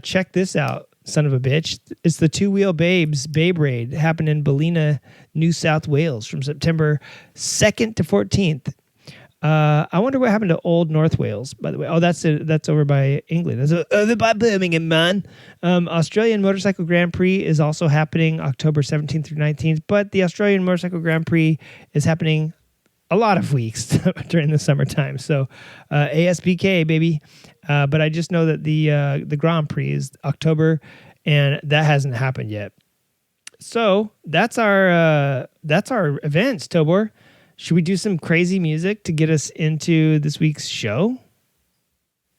check this out, son of a bitch. It's the Two Wheel Babes Babe Raid happening in Ballina, New South Wales from September 2nd to 14th. I wonder what happened to Old North Wales, by the way. Oh, that's over by England. That's over by Birmingham, man. Australian Motorcycle Grand Prix is also happening October 17th through 19th, but the Australian Motorcycle Grand Prix is happening a lot of weeks during the summertime. So ASBK, baby. But I just know that the Grand Prix is October, and that hasn't happened yet. So that's our events, Tobor. Should we do some crazy music to get us into this week's show?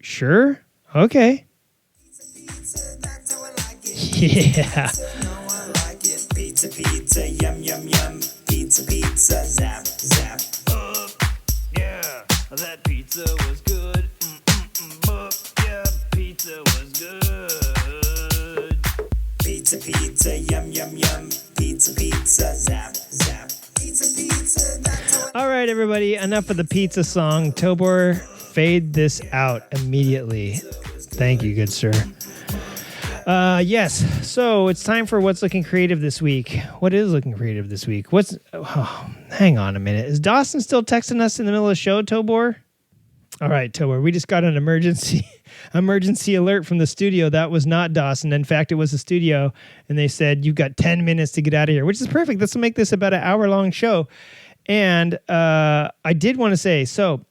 Sure. Okay. Yeah. Pizza, pizza, yum, yum, yum. Pizza, pizza, zap, zap. Yeah, that pizza was good. Yeah, pizza was good. Pizza, pizza, yum, yum, yum. Pizza, pizza, zap, zap. Pizza, pizza, All right, everybody, enough of the pizza song. Tobor fade this out immediately. Thank you, good sir. Yes. So it's time for what's looking creative this week. What is looking creative this week? Hang on a minute. Is Dawson still texting us in the middle of the show, Tobor? All right, Tobor. We just got an emergency alert from the studio. That was not Dawson. In fact, it was the studio, and they said you've got 10 minutes to get out of here, which is perfect. This will make this about an hour-long show. And I did want to say, so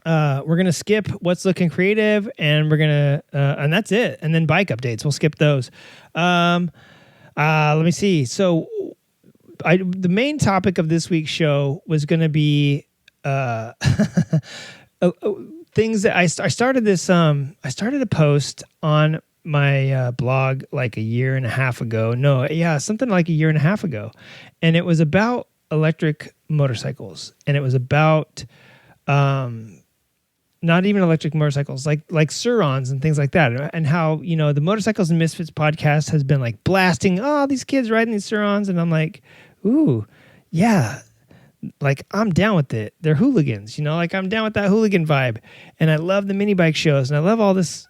we're going to skip what's looking creative, and we're going to, and that's it. And then bike updates. We'll skip those. Let me see. So the main topic of this week's show was going to be things that I started this. I started a post on my blog like a year and a half ago. No, yeah, something like a year and a half ago. And it was about electric motorcycles. And it was about not even electric motorcycles, like Surons and things like that. And how, you know, the Motorcycles and Misfits podcast has been like blasting, oh, these kids riding these Surons. And I'm like, ooh, yeah, like I'm down with it. They're hooligans, you know, like I'm down with that hooligan vibe. And I love the mini bike shows, and I love all this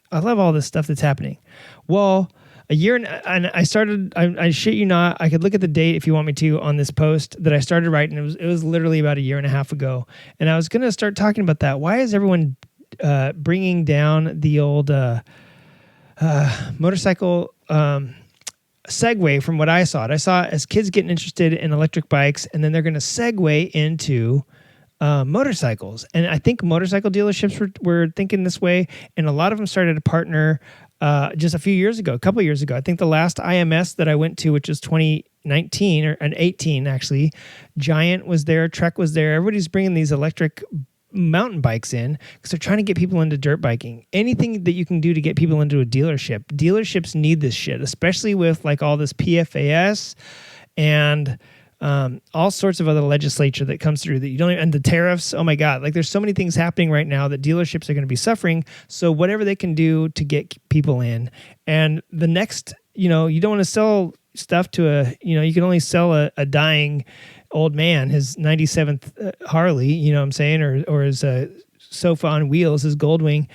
stuff that's happening. Well, a year and I started, I shit you not, I could look at the date if you want me to on this post that I started writing. It was literally about a year and a half ago. And I was going to start talking about that. Why is everyone bringing down the old motorcycle segue from what I saw? I saw it as kids getting interested in electric bikes, and then they're going to segue into motorcycles. And I think motorcycle dealerships were thinking this way, and a lot of them started to partner just a couple of years ago. I think the last IMS that I went to, which was 2019 or 18 actually, Giant was there, Trek was there. Everybody's bringing these electric mountain bikes in because they're trying to get people into dirt biking. Anything that you can do to get people into a dealership. Dealerships need this shit, especially with like all this PFAS and all sorts of other legislature that comes through that you don't even, and the tariffs. Oh my God. Like there's so many things happening right now that dealerships are going to be suffering. So whatever they can do to get people in. And the next, you know, you don't want to sell stuff to you can only sell a dying old man, his 97th Harley, you know what I'm saying? Or his sofa on wheels, his Goldwing.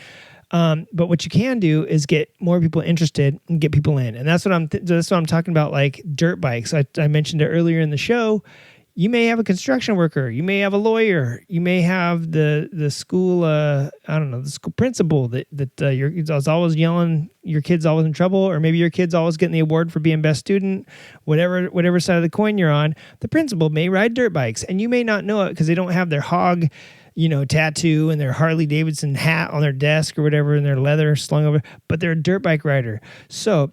But what you can do is get more people interested and get people in. And that's what I'm talking about, like dirt bikes. I mentioned it earlier in the show. You may have a construction worker, you may have a lawyer, you may have the school, the school principal that's always yelling, your kid's always in trouble, or maybe your kid's always getting the award for being best student, whatever side of the coin you're on. The principal may ride dirt bikes, and you may not know it because they don't have their hog, tattoo and their Harley Davidson hat on their desk or whatever, and their leather slung over, but they're a dirt bike rider. So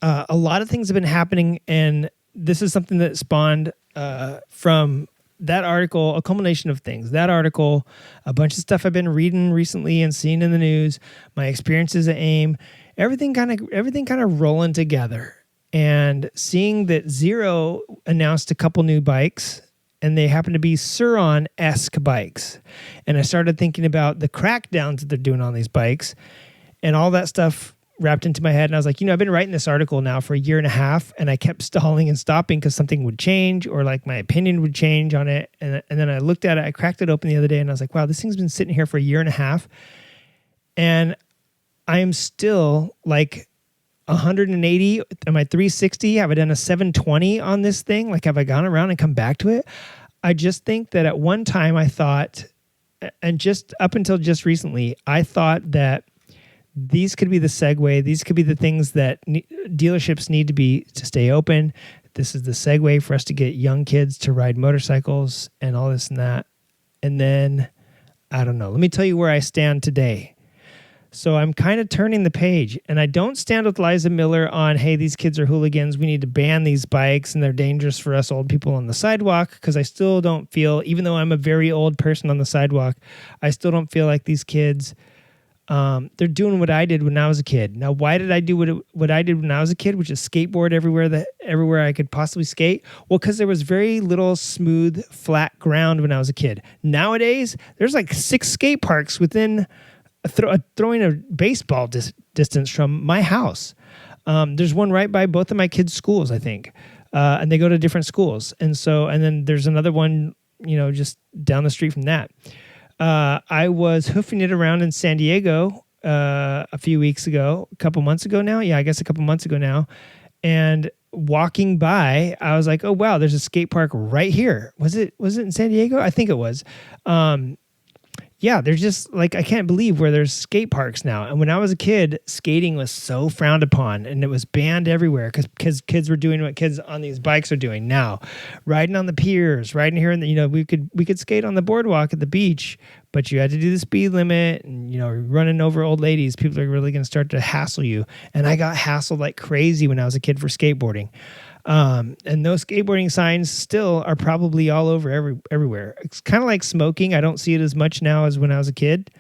a lot of things have been happening, and this is something that spawned from that article, a culmination of things. That article, a bunch of stuff I've been reading recently and seeing in the news, my experiences at AIM, everything kind of rolling together. And seeing that Zero announced a couple new bikes, and they happen to be Suron-esque bikes. And I started thinking about the crackdowns that they're doing on these bikes, and all that stuff wrapped into my head. And I was like, I've been writing this article now for a year and a half, and I kept stalling and stopping because something would change, or like my opinion would change on it. And then I looked at it, I cracked it open the other day, and I was like, wow, this thing's been sitting here for a year and a half. And I am still like 180. Am I 360? Have I done a 720 on this thing? Like, have I gone around and come back to it? I just think that at one time I thought, and just up until just recently, I thought that these could be the segue. These could be the things that dealerships need to stay open. This is the segue for us to get young kids to ride motorcycles and all this and that. And then, I don't know. Let me tell you where I stand today. So I'm kind of turning the page, and I don't stand with Liza Miller on, hey, these kids are hooligans. We need to ban these bikes, and they're dangerous for us old people on the sidewalk, because I still don't feel, even though I'm a very old person on the sidewalk, I still don't feel like these kids, they're doing what I did when I was a kid. Now, why did I do what I did when I was a kid, which is skateboard everywhere I could possibly skate? Well, because there was very little smooth, flat ground when I was a kid. Nowadays, there's like 6 skate parks within throwing a baseball distance from my house. There's one right by both of my kids' schools, I think, and they go to different schools. And then there's another one, just down the street from that. I was hoofing it around in San Diego a few weeks ago, a couple months ago now. Yeah, I guess a couple months ago now. And walking by, I was like, oh, wow, there's a skate park right here. Was it in San Diego? I think it was. Yeah, they're just like, I can't believe where there's skate parks now. And when I was a kid, skating was so frowned upon and it was banned everywhere because kids were doing what kids on these bikes are doing now, riding on the piers, riding here. And we could skate on the boardwalk at the beach, but you had to do the speed limit and, running over old ladies. People are really going to start to hassle you. And I got hassled like crazy when I was a kid for skateboarding. And those skateboarding signs still are probably all over everywhere. It's kind of like smoking. I don't see it as much now as when I was a kid.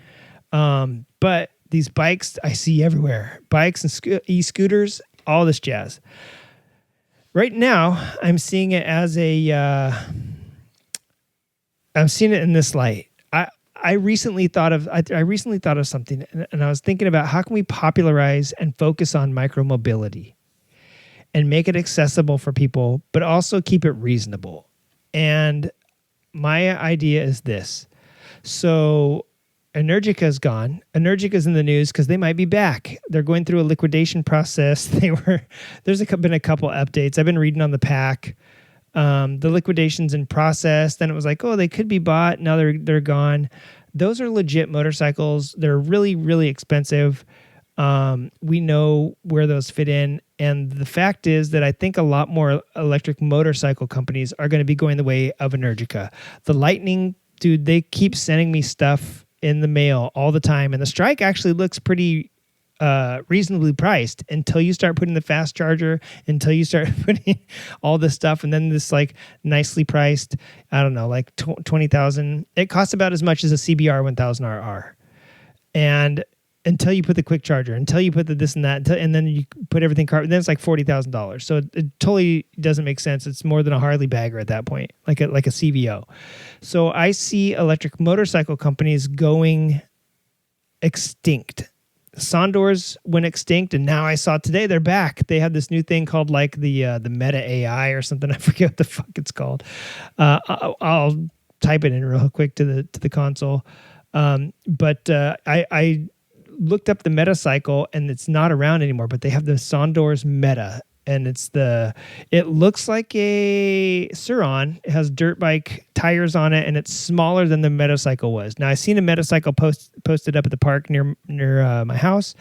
But these bikes I see everywhere. Bikes and e-scooters, all this jazz. Right now, I'm seeing it as I'm seeing it in this light. I recently thought of something, and I was thinking about how can we popularize and focus on micromobility and make it accessible for people, but also keep it reasonable. And my idea is this. So Energica's gone. Energica's in the news because they might be back. They're going through a liquidation process. There's been a couple updates. I've been reading on the pack. The liquidation's in process. Then it was like, oh, they could be bought. Now they're gone. Those are legit motorcycles. They're really, really expensive. We know where those fit in. And the fact is that I think a lot more electric motorcycle companies are going to be going the way of Energica. The Lightning, dude, they keep sending me stuff in the mail all the time. And the Strike actually looks pretty reasonably priced until you start putting the fast charger, until you start putting all this stuff. And then this like nicely priced, I don't know, like 20,000. It costs about as much as a CBR 1000RR. And until you put the quick charger, until you put the this and that, and then you put everything carbon, then it's like $40,000. So it totally doesn't make sense. It's more than a Harley bagger at that point, like a CVO. So I see electric motorcycle companies going extinct. Sondors went extinct, and now I saw today they're back. They have this new thing called like the Meta AI or something. I forget what the fuck it's called. I'll type it in real quick to the console. But I looked up the Metacycle, and it's not around anymore, but they have the Sondors Meta, and it looks like a Sur-Ron. It has dirt bike tires on it, and it's smaller than the Metacycle was. Now I seen a Metacycle posted up at the park near my house,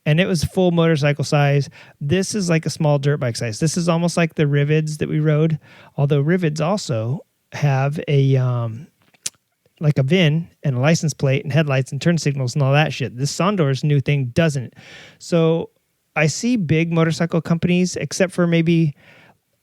and it was full motorcycle size. This is like a small dirt bike size. This is almost like the Rivids that we rode, although Rivids also have like a VIN and a license plate and headlights and turn signals and all that shit. This Sondor's new thing doesn't. So I see big motorcycle companies, except for maybe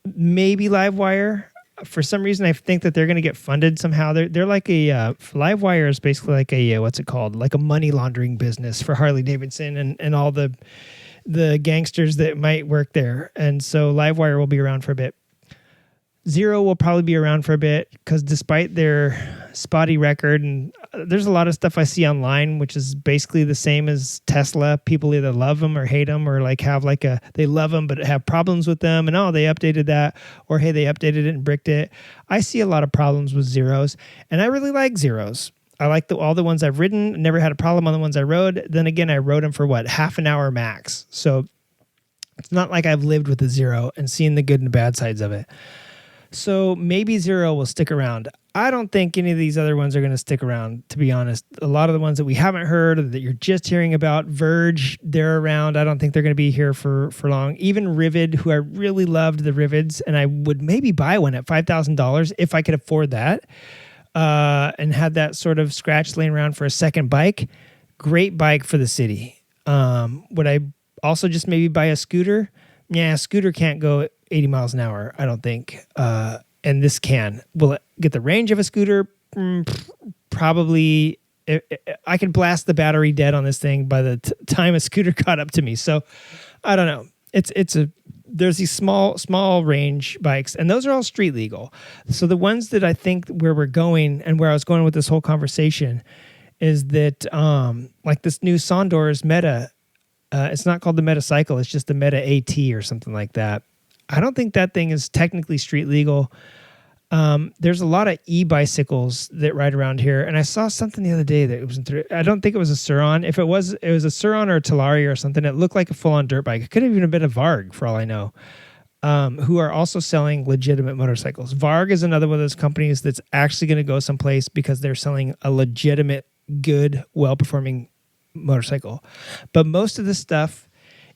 Livewire. For some reason, I think that they're going to get funded somehow. They're like Livewire is basically like a what's it called? Like a money laundering business for Harley Davidson and all the gangsters that might work there. And so Livewire will be around for a bit. Zero will probably be around for a bit because despite their spotty record, and there's a lot of stuff I see online, which is basically the same as Tesla. People either love them or hate them, or like have like they love them but have problems with them, and they updated that, or hey, they updated it and bricked it. I see a lot of problems with Zeros, and I really like Zeros. I like all the ones I've ridden. Never had a problem on the ones I rode. Then again, I rode them for half an hour max. So it's not like I've lived with a Zero and seen the good and the bad sides of it. So maybe Zero will stick around. I don't think any of these other ones are going to stick around, to be honest. A lot of the ones that we haven't heard or that you're just hearing about, Verge, they're around. I don't think they're going to be here for long. Even Rivid, who I really loved the Rivids, and I would maybe buy one at $5,000 if I could afford that, and had that sort of scratch laying around for a second bike. Great bike for the city. Would I also just maybe buy a scooter? Yeah, a scooter can't go 80 miles an hour, I don't think. And this can. Will it get the range of a scooter? Probably. I could blast the battery dead on this thing by the time a scooter caught up to me. So I don't know. There's these small range bikes, and those are all street legal. So the ones that I think where we're going and where I was going with this whole conversation is that like this new Sondors Meta, it's not called the Metacycle, it's just the Meta AT or something like that. I don't think that thing is technically street legal. There's a lot of e-bicycles that ride around here, and I saw something the other day that it was. I don't think it was a Sur-Ron. If it was a Sur-Ron or a Talaria or something. It looked like a full-on dirt bike. It could have even been a Varg, for all I know. Who are also selling legitimate motorcycles. Varg is another one of those companies that's actually going to go someplace because they're selling a legitimate, good, well-performing motorcycle. But most of this stuff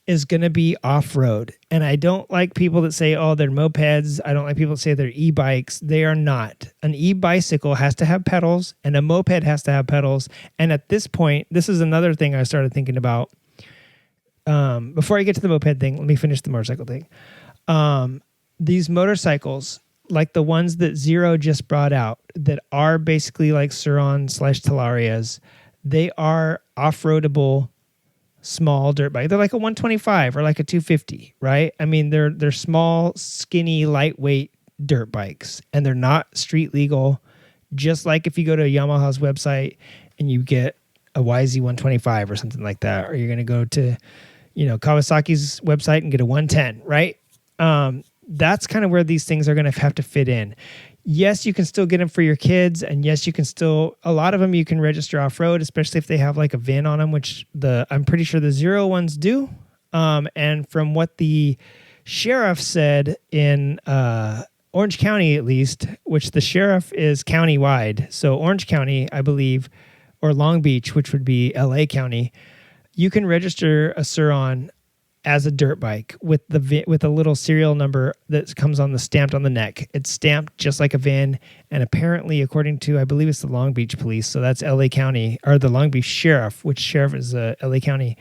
is going to be off-road. And I don't like people that say, oh, they're mopeds. I don't like people that say they're e-bikes. They are not. An e-bicycle has to have pedals, and a moped has to have pedals. And at this point, this is another thing I started thinking about. Before I get to the moped thing, let me finish the motorcycle thing. These motorcycles, like the ones that Zero just brought out, that are basically like Sur-Ron/Talarias, they are off-roadable small dirt bike. They're like a 125 or like a 250, right? I mean, they're small, skinny, lightweight dirt bikes, and they're not street legal. Just like if you go to Yamaha's website and you get a YZ125 or something like that, or you're going to go to, Kawasaki's website and get a 110, right? That's kind of where these things are going to have to fit in. Yes, you can still get them for your kids, and yes, you can still, a lot of them you can register off-road, especially if they have like a VIN on them, which I'm pretty sure the Zero ones do. And from what the sheriff said in Orange County, at least, which the sheriff is county-wide, so Orange County, I believe, or Long Beach, which would be LA County, you can register a Sur-Ron as a dirt bike with a little serial number that comes stamped on the neck. It's stamped just like a VIN, and apparently, according to, I believe it's the Long Beach Police, so that's LA County, or the Long Beach Sheriff, which sheriff is LA County,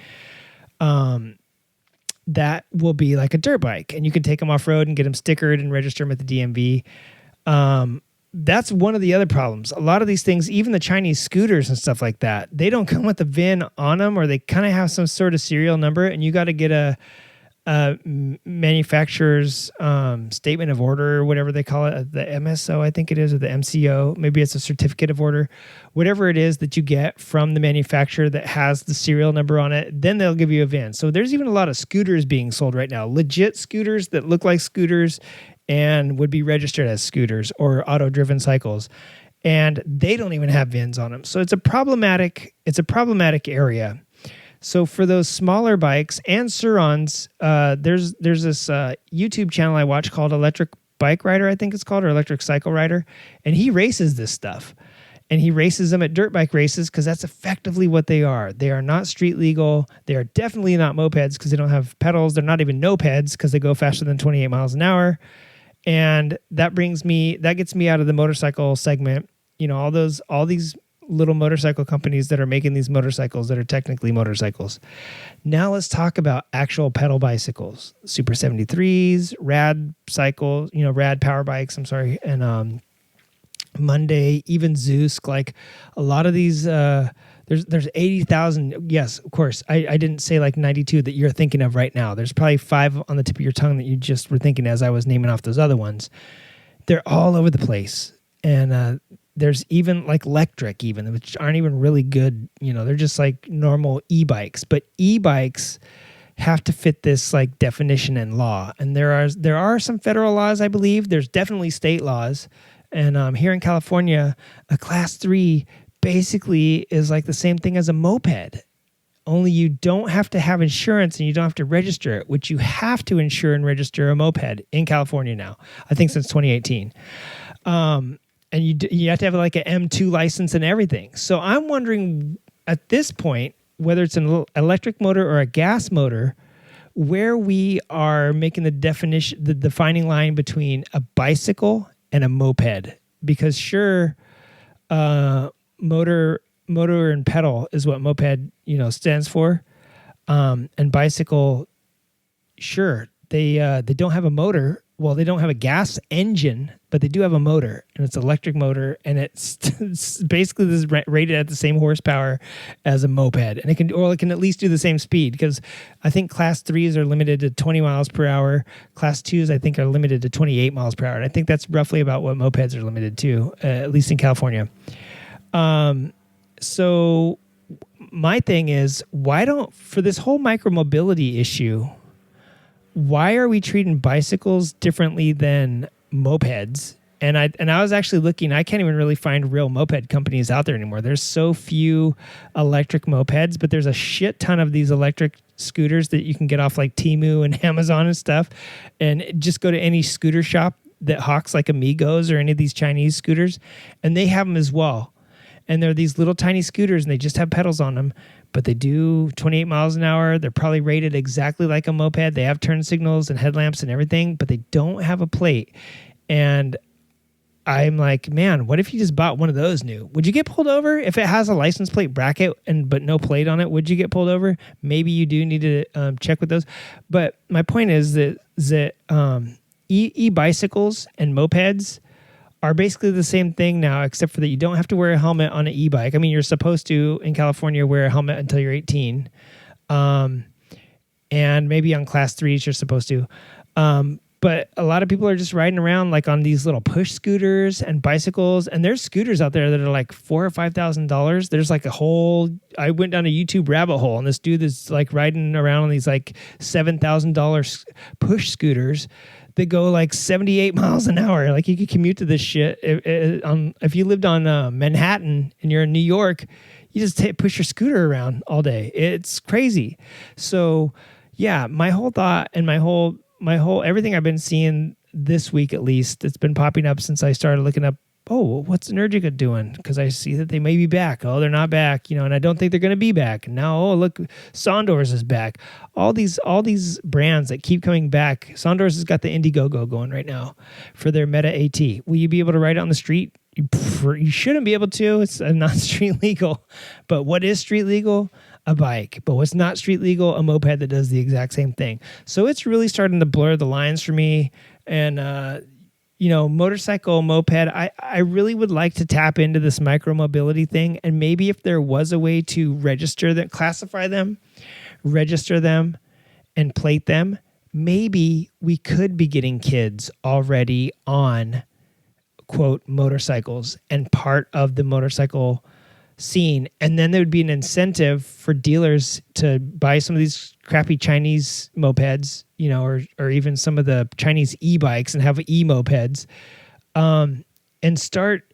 that will be like a dirt bike, and you can take them off-road and get them stickered and register them at the DMV. That's one of the other problems. A lot of these things, even the Chinese scooters and stuff like that, they don't come with a VIN on them, or they kind of have some sort of serial number, and you got to get a manufacturer's statement of order, or whatever they call it, the MSO, I think it is, or the MCO. Maybe it's a certificate of order. Whatever it is that you get from the manufacturer that has the serial number on it, then they'll give you a VIN. So there's even a lot of scooters being sold right now, legit scooters that look like scooters and would be registered as scooters or auto-driven cycles, and they don't even have VINs on them. So it's a problematic area. So for those smaller bikes and Sur-Rons, there's this YouTube channel I watch called Electric Bike Rider, I think it's called, or Electric Cycle Rider, and he races this stuff. And he races them at dirt bike races because that's effectively what they are. They are not street legal. They are definitely not mopeds because they don't have pedals. They're not even no-peds because they go faster than 28 miles an hour. And that gets me out of the motorcycle segment. All these little motorcycle companies that are making these motorcycles that are technically motorcycles. Now let's talk about actual pedal bicycles, Super 73s, Rad cycles, Rad power bikes, and Monday, even Zeus. Like a lot of these, there's 80,000. Yes, of course. I didn't say like 92 that you're thinking of right now. There's probably 5 on the tip of your tongue that you just were thinking as I was naming off those other ones. They're all over the place. And there's even like electric, which aren't even really good. They're just like normal e-bikes. But e-bikes have to fit this like definition and law. And there are some federal laws, I believe. There's definitely state laws. And here in California, a Class 3 basically is like the same thing as a moped. Only you don't have to have insurance and you don't have to register it, which you have to insure and register a moped in California now, I think since 2018. And you have to have like an M2 license and everything. So I'm wondering at this point, whether it's an electric motor or a gas motor, where we are making the defining line between a bicycle and a moped. Because sure, motor and pedal is what moped, stands for. And bicycle, sure, they don't have a motor. Well, they don't have a gas engine, but they do have a motor, and it's an electric motor, and it's basically this is rated at the same horsepower as a moped, and it can at least do the same speed, because I think Class 3s are limited to 20 miles per hour. Class 2s, I think, are limited to 28 miles per hour, and I think that's roughly about what mopeds are limited to, at least in California. So my thing is, for this whole micromobility issue, why are we treating bicycles differently than mopeds And I was actually looking. I can't even really find real moped companies out there anymore. There's so few electric mopeds, but there's a shit ton of these electric scooters that you can get off like Temu and Amazon and stuff. And just go to any scooter shop that hawks like Amigos or any of these Chinese scooters, and they have them as well. And they're these little tiny scooters, and they just have pedals on them, but they do 28 miles an hour. They're probably rated exactly like a moped. They have turn signals and headlamps and everything, but they don't have a plate. And I'm like, man, what if you just bought one of those new? Would you get pulled over if it has a license plate bracket but no plate on it? Would you get pulled over? Maybe you do need to check with those. But my point is that e-bicycles and mopeds are basically the same thing now, except for that you don't have to wear a helmet on an e-bike. I mean, you're supposed to, in California, wear a helmet until you're 18. And maybe on class 3s, you're supposed to. But a lot of people are just riding around like on these little push scooters and bicycles. And there's scooters out there that are like $4,000 or $5,000. There's like I went down a YouTube rabbit hole, and this dude is like riding around on these like $7,000 push scooters that go like 78 miles an hour. Like you could commute to this shit. If you lived on Manhattan and you're in New York, you just push your scooter around all day. It's crazy. So yeah, my whole thought and my whole everything I've been seeing this week, at least, it's been popping up since I started looking up, what's Energica doing? Because I see that they may be back. Oh, they're not back, and I don't think they're going to be back. Now, look, Sondors is back. All these brands that keep coming back. Sondors has got the Indiegogo going right now for their Meta AT. Will you be able to ride it on the street? You shouldn't be able to. It's not street legal. But what is street legal? A bike. But what's not street legal? A moped that does the exact same thing. So it's really starting to blur the lines for me. And, motorcycle, moped, I really would like to tap into this micromobility thing. And maybe if there was a way to register them, classify them, register them, and plate them, maybe we could be getting kids already on, quote, motorcycles and part of the motorcycle scene. And then there would be an incentive for dealers to buy some of these crappy Chinese mopeds, or even some of the Chinese e-bikes and have e-mopeds, and start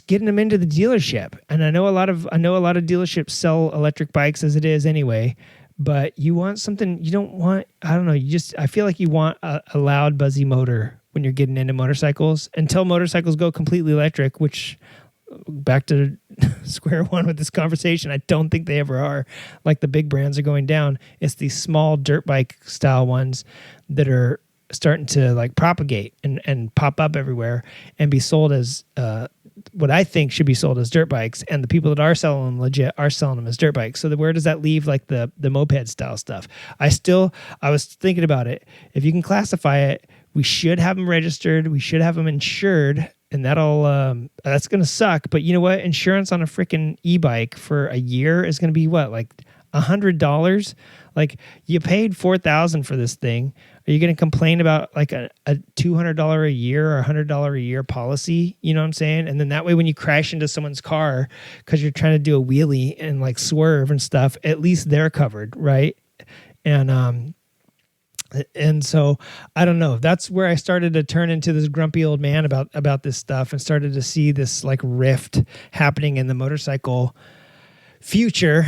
getting them into the dealership. And I know a lot of dealerships sell electric bikes as it is anyway, but you want something, you don't want, I feel like you want a loud, buzzy motor when you're getting into motorcycles until motorcycles go completely electric, which, back to square one with this conversation, I don't think they ever are. Like the big brands are going down. It's these small dirt bike style ones that are starting to like propagate and pop up everywhere and be sold as what I think should be sold as dirt bikes. And the people that are selling them legit are selling them as dirt bikes. So where does that leave like the moped style stuff? I was thinking about it. If you can classify it, we should have them registered. We should have them insured. And that's going to suck. But you know what? Insurance on a freaking e-bike for a year is going to be what? Like $100? Like you paid $4,000 for this thing. Are you going to complain about like a $200 a year or $100 a year policy? You know what I'm saying? And then that way when you crash into someone's car because you're trying to do a wheelie and like swerve and stuff, at least they're covered, right? And so I don't know. That's where I started to turn into this grumpy old man about this stuff and started to see this like rift happening in the motorcycle future,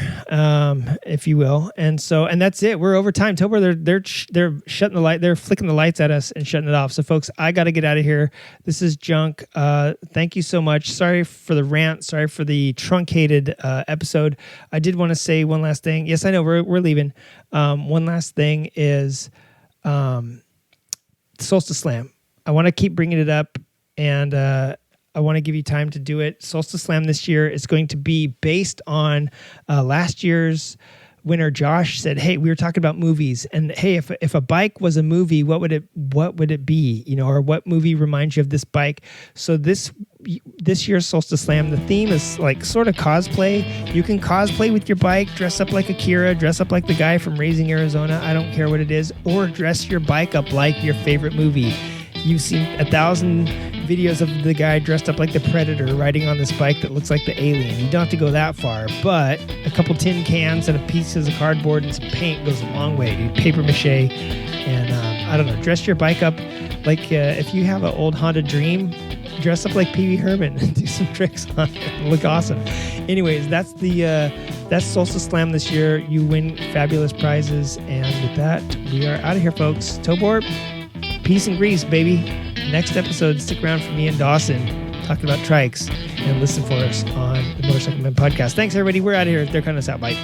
if you will. And that's it. We're over time. Tober, they're shutting the light. They're flicking the lights at us and shutting it off. So folks, I got to get out of here. This is Junk. Thank you so much. Sorry for the rant. Sorry for the truncated episode. I did want to say one last thing. Yes, I know we're leaving. One last thing is Solstice Slam. I want to keep bringing it up, and I want to give you time to do it. Solstice Slam this year is going to be based on last year's winner. Josh said, "Hey, we were talking about movies, and hey, if a bike was a movie, what would it be? Or what movie reminds you of this bike?" So this year's Solstice Slam, the theme is like sort of cosplay. You can cosplay with your bike, dress up like Akira, dress up like the guy from Raising Arizona. I don't care what it is, or dress your bike up like your favorite movie. You've seen 1,000 videos of the guy dressed up like the Predator riding on this bike that looks like the Alien. You don't have to go that far, but a couple tin cans and a piece of cardboard and some paint goes a long way, dude. Paper mache, and I don't know, dress your bike up like if you have an old Honda Dream, dress up like Pee Wee Herman and do some tricks on it. Look awesome. Anyways, that's Solstice Slam this year. You win fabulous prizes. And with that, we are out of here, folks. Tobor, peace and grease, baby. Next episode, stick around for me and Dawson talking about trikes and listen for us on the Motorcycle Men podcast. Thanks, everybody. We're out of here. They're cutting us out. Bye.